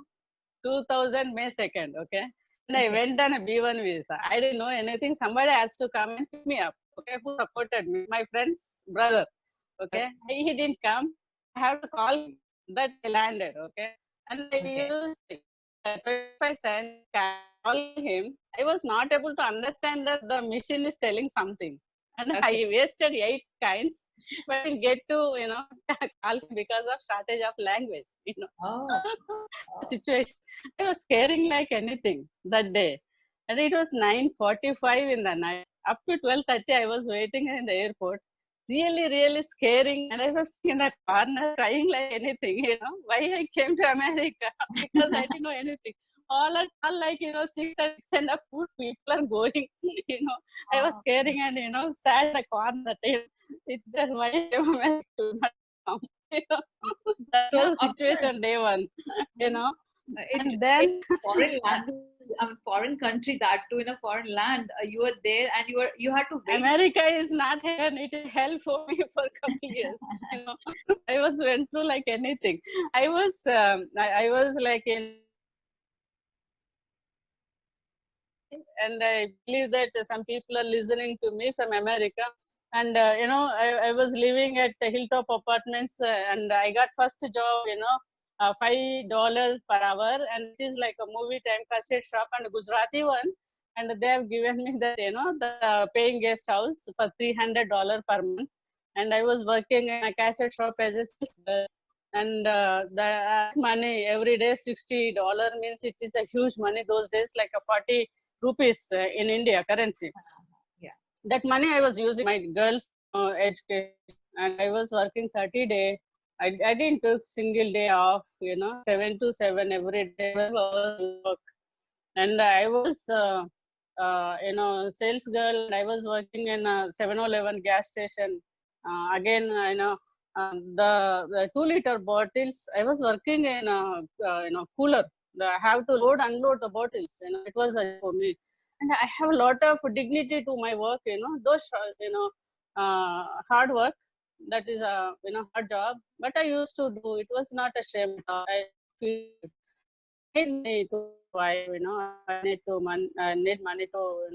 2000 May 2nd, okay? And I okay, went on a B1 visa. I didn't know anything. Somebody has to come and pick me up, okay? Who supported me? My friend's brother, okay? okay, He didn't come. I have to call him that I landed, okay? And I okay, used 25 cents calling him. I was not able to understand that the machine is telling something. And okay. I wasted 8 kinds, but I didn't get to, call him because of shortage of language. Oh, The oh, situation. I was scaring like anything that day. And it was 9:45 in the night. Up to 12:30, I was waiting in the airport. Really, really scaring. And I was in the corner crying like anything. Why I came to America? Because I didn't know anything. All like, 6 and a food people are going, you know. I was oh. scaring and sat in the corner that why I came to America to not come. You know, that Yeah, was the of situation course. day one, you Mhm. know. In And then foreign language, I mean, foreign country, that too in a foreign land, you were there and you had to wait. America is not heaven. It is hell for me for a couple years. I was went through like anything. I was like and I believe that some people are listening to me from America. And I was living at the Hilltop Apartments, and I got first job, $5 per hour, and it is like a movie time cassette shop and a Gujarati one. And they have given me the paying guest house for $300 per month. And I was working in a cassette shop as a sales girl. And the money every day $60 means it is a huge money those days, like a 40 rupees in India currency. Yeah. That money I was using my girls' education, and I was working 30 days. I didn't took single day off, 7 to 7 every day, 12 hours work. And I was, sales girl, and I was working in a 7-Eleven gas station. Again, the 2-liter bottles, I was working in a, cooler. I have to load, unload the bottles. It was for me. And I have a lot of dignity to my work, those, hard work. That is a, hard job. But I used to do, it was not a shame at all. I feel I need money to survive, I need money to,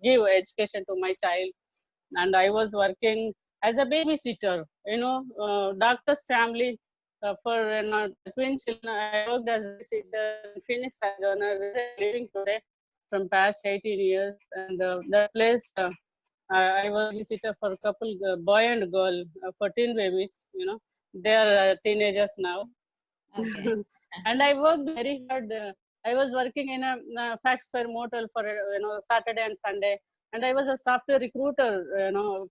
give education to my child. And I was working as a babysitter, doctor's family for twin children. I worked as a babysitter in Phoenix, Arizona, where I'm living today from past 18 years. And that place, I was babysitter for a couple, boy and girl, 14 babies, they are teenagers now. Okay. And I worked very hard. I was working in a fax fair motel for Saturday and Sunday, and I was a software recruiter,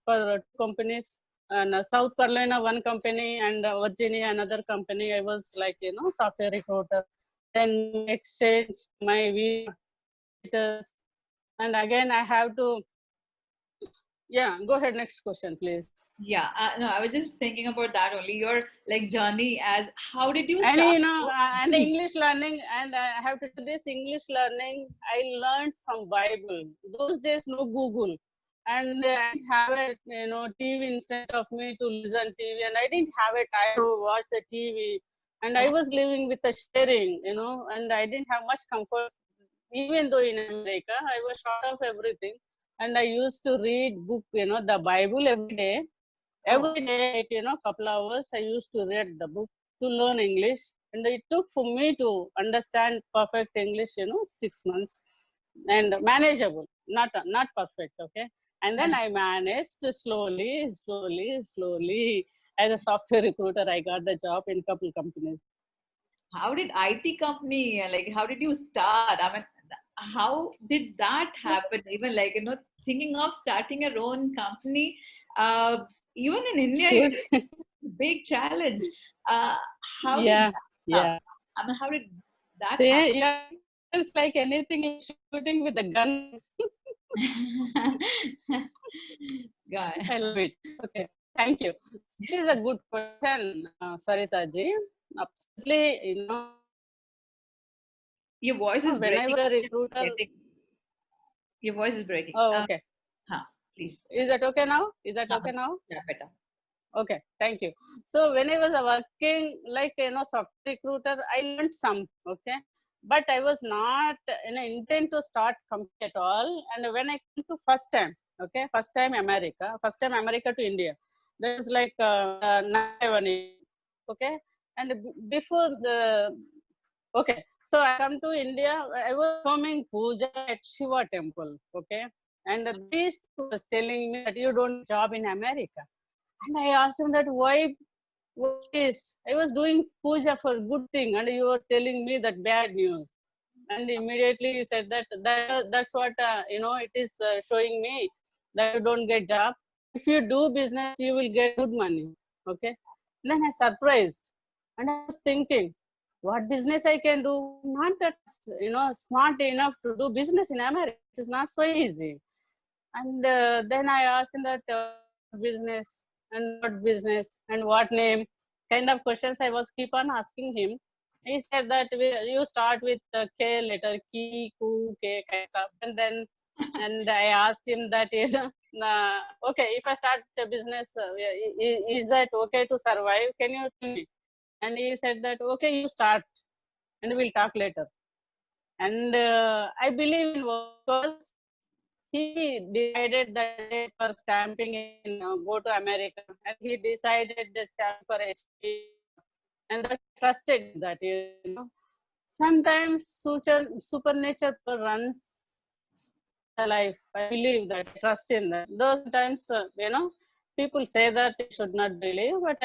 for companies. And South Carolina, one company, and Virginia, another company. I was like software recruiter. Then exchange my visa status, and again I have to. Yeah, go ahead. Next question, please. Yeah, no, I was just thinking about that only. Your like journey as how did you And start? and English learning, and I have to do this English learning I learned from Bible. Those days no Google, and I didn't have a TV in front of me to listen TV, and I didn't have a time to watch the TV. And I was living with a sharing, and I didn't have much comfort. Even though in America I was short of everything, and I used to read book, the Bible every day. Oh, Every day, couple hours, I used to read the book to learn English. And it took for me to understand perfect English, 6 months, and manageable, not perfect, okay. And then I managed to slowly. As a software recruiter, I got the job in couple companies. how did IT company like? How did you start? I mean, how did that happen? Even like thinking of starting your own company. Uh, Even in India, Should it's a big challenge. Uh, how did yeah, that happen? yeah. I mean, how did that See, yeah, it's like anything like shooting with a gun. happen? God. I love it. Okay. Thank you. It is a good question, Sarita ji. Absolutely, Your voice is breaking. whenever a recruiter. Your voice is breaking. Oh, okay. Please. Is that okay now? Is that okay now? Yeah, better. Okay, thank you. So when I was working like software recruiter, I learned some. Okay, but I was not intent to start company at all. And when I came to first time, first time America to India, that was like 9/11. Okay, and before the okay, so I come to India. I was performing puja at Shiva temple. Okay, and the priest was telling me that you don't job in America. And I asked him that why is I was doing puja for good thing, and you were telling me that bad news. And immediately he said that's what it is showing me that you don't get job. If you do business, you will get good money. Okay. And then I surprised, and I was thinking, what business I can do? Not that smart enough to do business in America. It is not so easy. And then I asked him that business and what business and what name kind of questions I was keep on asking him. He said that you start with the K letter, Ki, Ku, K kind of stuff. And then and I asked him that, okay, if I start a business, is that okay to survive? Can you tell me? And he said that, okay, you start and we'll talk later. And I believe in workers. He decided that day for stamping in go to America, and he decided the stamp for HP, and I trusted that. Sometimes supernature runs in the life. I believe that. I trust in that. Those times, people say that you should not believe, but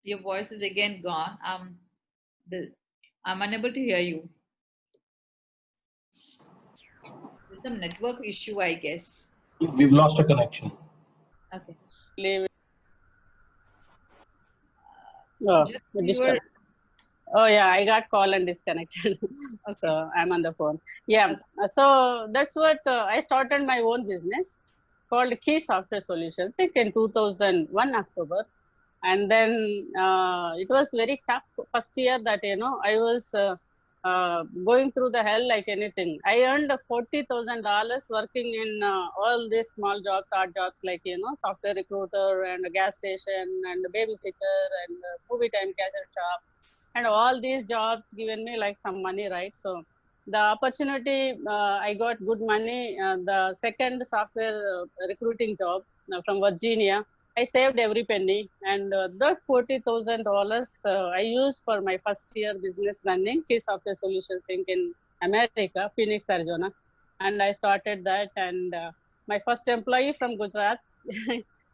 Your voice is again gone. I'm unable to hear you. There's some network issue, I guess. We've lost a connection. Okay. believe. Oh, Just you were. disconnect. Oh yeah, I got call and disconnected. Okay. So I'm on the phone. Yeah. So that's what I started my own business called Key Software Solutions in 2001 October. And then it was very tough first year that I was going through the hell like anything. I earned $40,000 working in all these small jobs, odd jobs like software recruiter and a gas station and a babysitter and a movie time cassette shop, and all these jobs given me like some money, right? So the opportunity, I got good money. The second software recruiting job from Virginia, I saved every penny, and that $40,000 I used for my first year business running Key Software Solutions Inc. in America, Phoenix, Arizona, and I started that. And my first employee from Gujarat,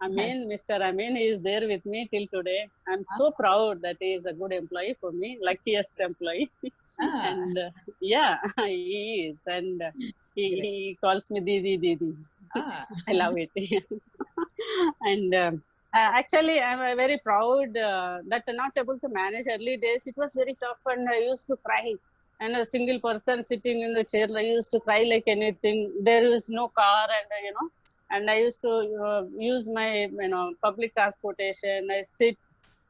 Mr. Amin, is there with me till today. I'm so proud that he is a good employee for me, luckiest employee. And yeah, he is, and he calls me Didi Didi. I love it. And actually, I'm very proud that I'm not able to manage early days. It was very tough, and I used to cry. And a single person sitting in the chair, I used to cry like anything. There is no car, and and I used to use my public transportation. I sit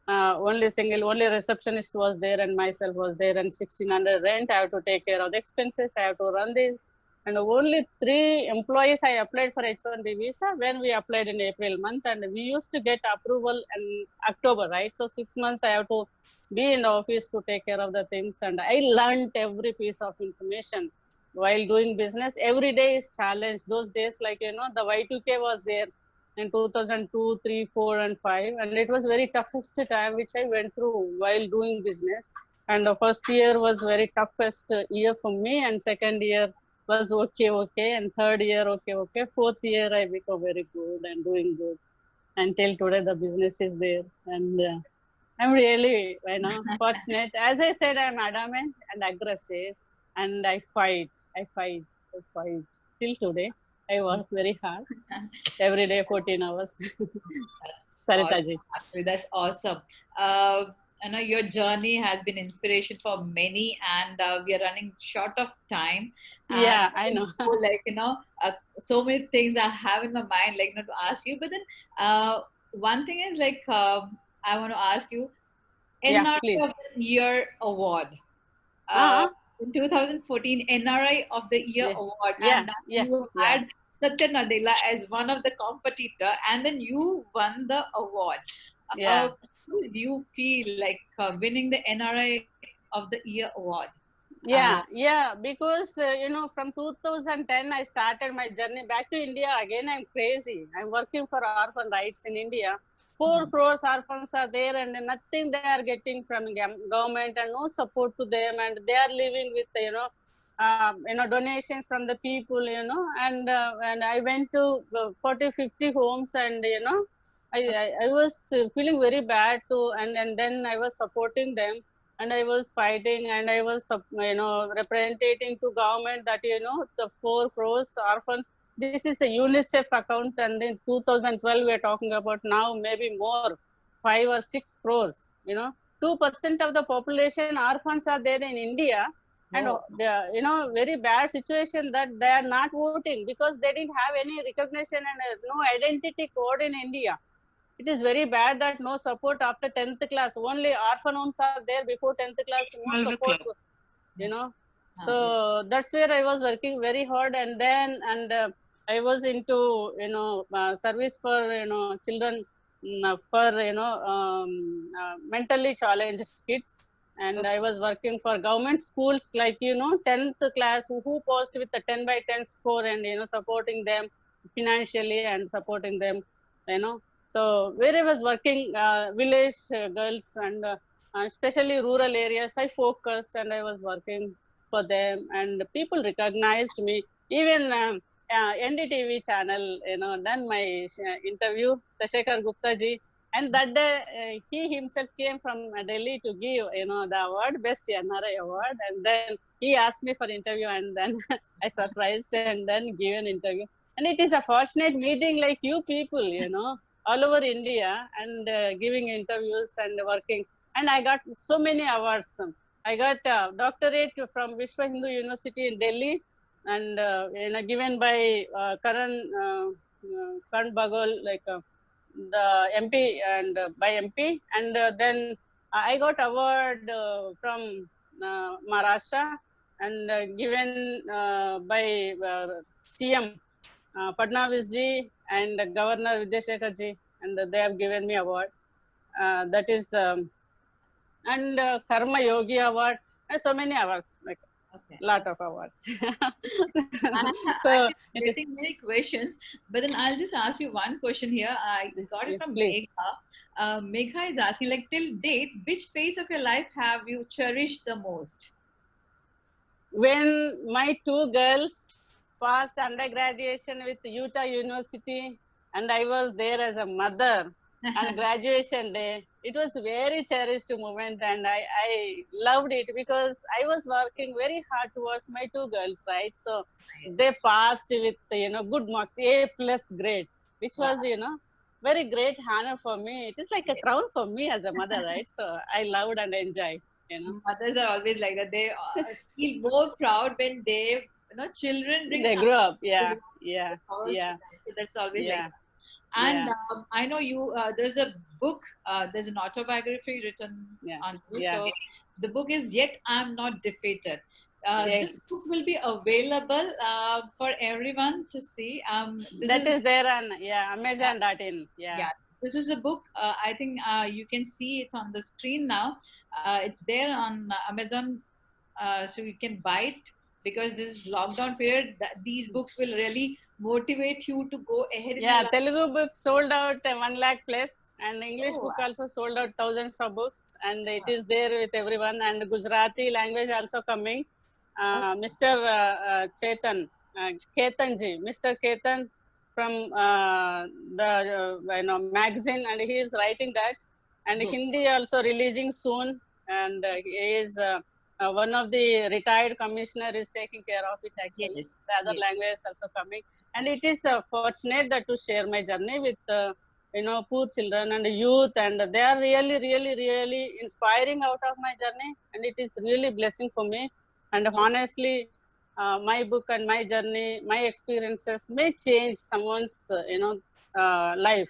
only receptionist was there, and myself was there, and 1,600 rent. I have to take care of the expenses. I have to run this. And only 3 employees I applied for H-1B visa when we applied in April month, and we used to get approval in October, right? So 6 months I have to be in the office to take care of the things, and I learned every piece of information while doing business. Every day is challenge. Those days, like the Y2K was there in 2002, 3, 4, and 5, and it was very toughest time which I went through while doing business. And the first year was very toughest year for me, and second year was okay, and third year okay. Fourth year I become very good and doing good. Until today, the business is there, and I'm really fortunate. As I said, I'm adamant and aggressive, and I fight till today. I work very hard every day, 14 hours. Sarita ji. Actually, that's awesome. Your journey has been inspiration for many, and we are running short of time. And Yeah, I know. like, so many things I have in my mind, like, to ask you. But then, one thing is like, I want to ask you, Yeah, NRI please. of the Year award. Uh, Uh, in 2014, NRI of the Year yeah, award, yeah, and that yeah, you yeah, had Satya Nadella as one of the competitor, and then you won the award. yeah. How do you feel like winning the NRI of the Year award? Uh, Yeah, because from 2010 I started my journey back to India. Again, I'm crazy. I'm working for orphan rights in India. 4 crores orphans are there, and nothing they are getting from government, and no support to them, and they are living with donations from the people, and I went to 40, 50 homes, and I was feeling very bad too, and then I was supporting them, and I was fighting, and I was representing to government that the 4 crores orphans. This is a UNICEF account, and in 2012 we are talking about, now maybe more, 5 or 6 crores. 2% of the population orphans are there in India, and oh, very bad situation that they are not voting because they didn't have any recognition and no identity code in India. It is very bad that no support after 10th class. Only orphan homes are there before 10th class, no support, you know. yes. So that's where I was working very hard, and then I was into service for children, for mentally challenged kids, and I was working for government schools like 10th class who passed with a 10 by 10 score, and supporting them financially and supporting them, you know. So where I was working, village girls, and especially rural areas, I focused, and I was working for them, and people recognized me. Even NDTV channel, done my interview, Tashekar Gupta ji, and that day he himself came from Delhi to give, the award, Best NRI award, and then he asked me for interview, and then I surprised and then gave an interview. And it is a fortunate meeting like you people, all over India, and giving interviews and working. And I got so many awards. I got doctorate from Vishwa Hindu University in Delhi, and given by Karan Bagol, like the MP, and by MP, and then I got award from Maharashtra, and given by CM Fadnavis ji and Governor Vidyashekhar ji, and they have given me award. That is and Karma Yogi award, and so many awards, like Okay. lot of awards. I So keep it is. getting many questions, but then I'll just ask you one question here. I got it from Please. Megha. Megha is asking, like, till date, which phase of your life have you cherished the most? When my 2 girls passed undergraduation with Utah University, and I was there as a mother on graduation day, it was very cherished moment, and I loved it because I was working very hard towards my 2 girls, right? So they passed with good marks, A plus grade, which Wow. was very great honor for me. It is like a crown for me as a mother, right? So I loved and enjoyed. Mothers are always like that. They feel more proud when they, children bring They grew something up. to Yeah, the yeah, world to yeah, them. So that's always like yeah, that. And yeah, I know you. There's a book. There's an autobiography written yeah, on you. yeah. So the book is "Yet I'm Not Defeated." This Yes, book will be available for everyone to see. This that is is there on Amazon.in. Yeah, yeah, this is a book. I think you can see it on the screen now. It's there on Amazon, so you can buy it because this is lockdown period. These books will really motivate you to go ahead in your yeah. life. Telugu book sold out 1 lakh plus, and English Oh, book also sold out thousands of books, and it wow. is there with everyone. And Gujarati language also coming. Oh, Mr. Chetan, Ketanji, Mr. Ketan from the magazine, and he is writing that. And good. Hindi also releasing soon, and he is one of the retired commissioner is taking care of it actually. Yes, The other yes. languages also coming, and it is fortunate that to share my journey with poor children and youth, and they are really, really, really inspiring out of my journey, and it is really blessing for me. And honestly, my book and my journey, my experiences may change someone's, life.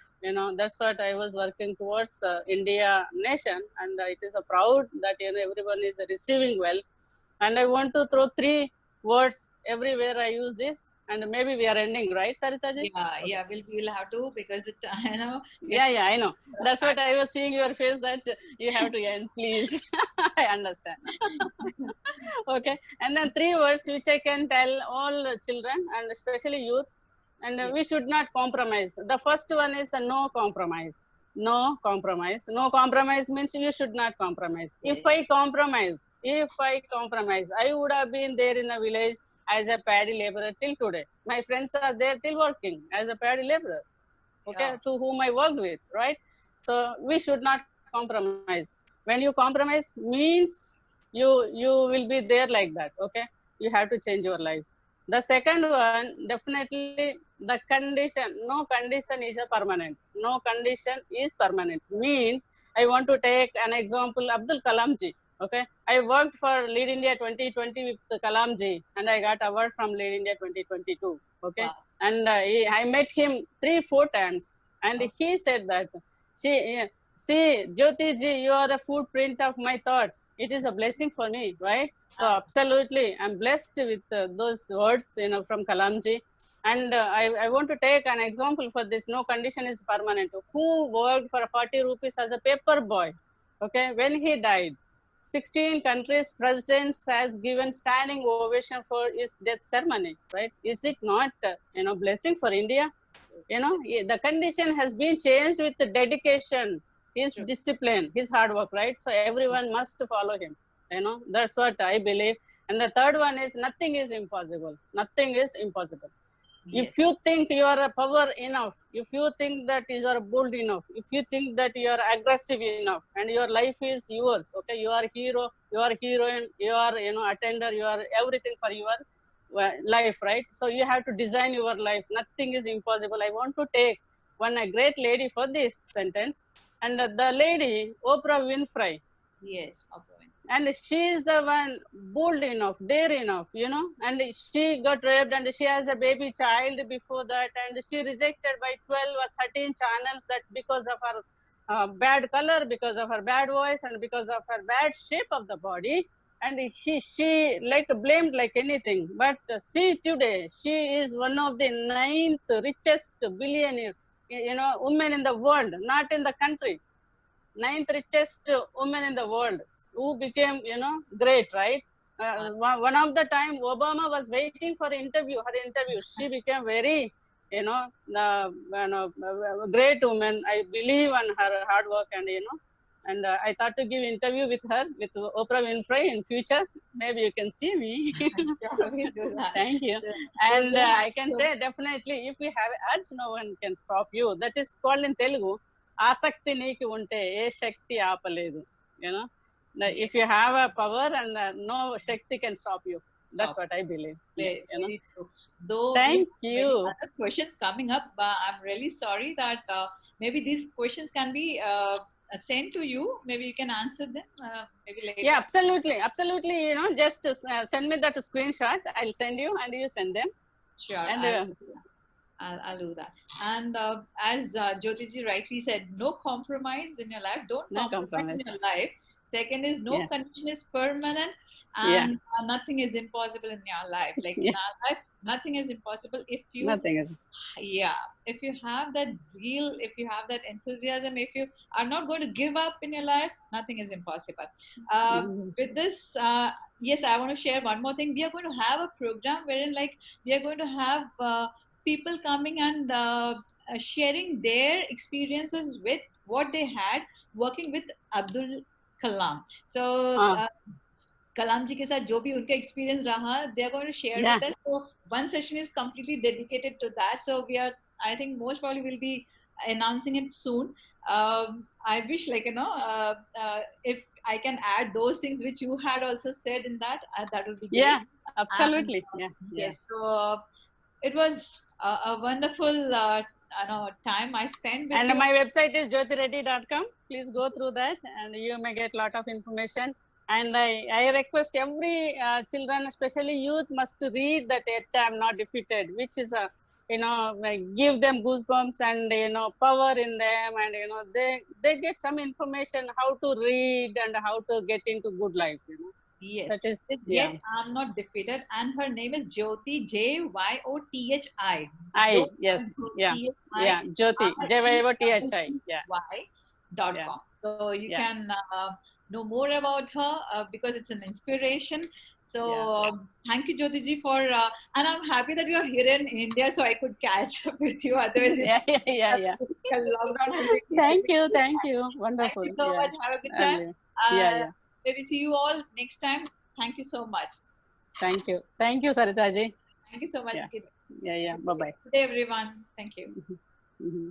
That's what I was working towards, India nation, and it is a proud that everyone is receiving well. And I want to throw three words everywhere I use this, and maybe we are ending, right, Sarita ji? Yeah, Okay. yeah, we'll have to because the time, Yeah, I know. That's what I was seeing your face that you have to end, please. I understand. Okay. And then three words which I can tell all children and especially youth, and Yeah. we should not compromise. The first one is no compromise. No compromise. No compromise means you should not compromise. Yes. If I compromise, I would have been there in the village as a paddy laborer till today. My friends are there till working as a paddy laborer, okay, Yeah. to whom I worked with, right? So we should not compromise. When you compromise means you will be there like that, okay? You have to change your life. The second one, definitely the condition, no condition is a permanent. No condition is permanent. Means I want to take an example, Abdul Kalam ji. Okay, I worked for Lead India 2020 with Kalam ji, and I got award from Lead India 2022. Okay, Wow. and I met him 3-4 times, and Okay. he said that, see, Jyothi ji, you are a footprint of my thoughts. It is a blessing for me, right? So absolutely, I'm blessed with those words, from Kalamji. And I want to take an example for this. No condition is permanent. Who worked for 40 rupees as a paper boy? Okay, when he died, 16 countries presidents has given standing ovation for his death ceremony, right? Is it not, blessing for India? The condition has been changed with the dedication, his True. discipline, his hard work, right? So everyone must follow him. That's what I believe. And the third one is nothing is impossible. Nothing is impossible. If Yes. you think you are a power enough, if you think that you are bold enough, if you think that you are aggressive enough, and your life is yours, okay, you are hero, you are heroine, you are attender, you are everything for your life, right? So you have to design your life. Nothing is impossible. I want to take one a great lady for this sentence, and the lady Oprah Winfrey, Yes. Okay. and she is the one bold enough, dare enough, and she got raped, and she has a baby child before that, and she rejected by 12 or 13 channels, that because of her bad color, because of her bad voice, and because of her bad shape of the body. And she like blamed like anything. But see, today she is one of the ninth richest billionaire, women in the world, not in the country. Ninth richest woman in the world, who became, great, right? One of the time Obama was waiting for her interview. She became very, great woman. I believe on her hard work, and I thought to give interview with her, with Oprah Winfrey in future. Maybe you can see me. Sure, we'll do that. Thank you. So And yeah. I can So say definitely, if you have urge, no one can stop you. That is called in Telugu, ఆసక్తి నీకు ఉంటే ఏ శక్తి ఆపలేదు. yes. If you have a power, and no shakti can stop you. That's Stop. what I believe. Very, very true. Though we Thank have you. many other questions coming up, but I'm really sorry that maybe these questions can be sent to you. Maybe you can answer them maybe later. Yeah, absolutely. Just send me that screenshot. I'll send you, and you send them. Sure. And I'll do that. And as Jyothi ji rightly said, no compromise in your life. Don't no compromise in compromise. your life. Second is no Yeah. condition is permanent, Yeah. and nothing is impossible in your life. Like in Yeah. our life, nothing is impossible if you, Nothing is. yeah, if you have that zeal, if you have that enthusiasm, if you are not going to give up in your life, nothing is impossible. With this, yes, I want to share one more thing. We are going to have a program wherein, like, we are going to have people coming and sharing their experiences with what they had working with Abdul Kalam. So कलाम जी के साथ जो भी उनका experience रहा, they are going to share Yeah. with us. So one session is completely dedicated to that. So we are, I think most probably will be announcing it soon. I wish, like, if I can add those things which you had also said in that, that would be great. Yeah, And absolutely. Yeah. yes, so it was a wonderful time I spent with And you. my website is jyotireddy.com. Please go through that, and you may get a lot of information. And I request every children, especially youth, must read that Yet I'm Not Defeated, which is a, like give them goosebumps and, power in them. And, they get some information how to read and how to get into good life, Yes. That is, Yet yeah. I'm not defeated. And her name is Jyothi, Jyothi. Yes, yeah, Jyothi, yeah. Jyothi, JYOTHI, yeah, yeah, com. So you yeah, can know more about her because it's an inspiration. yeah. So thank you, Jyoti ji, for and I'm happy that you're here in India, so I could catch up with you. Otherwise, Yeah, yeah, yeah, yeah. lockdown was really Thank difficult. you. Thank you Wonderful. so Yeah. much. Have a good time. And yeah, Uh, yeah. maybe see you all next time. Thank you so much. Thank you. Thank you, Sarita ji. Thank you so much. Yeah. Good Yeah, yeah. Bye bye. day, everyone. Thank you. Hmm.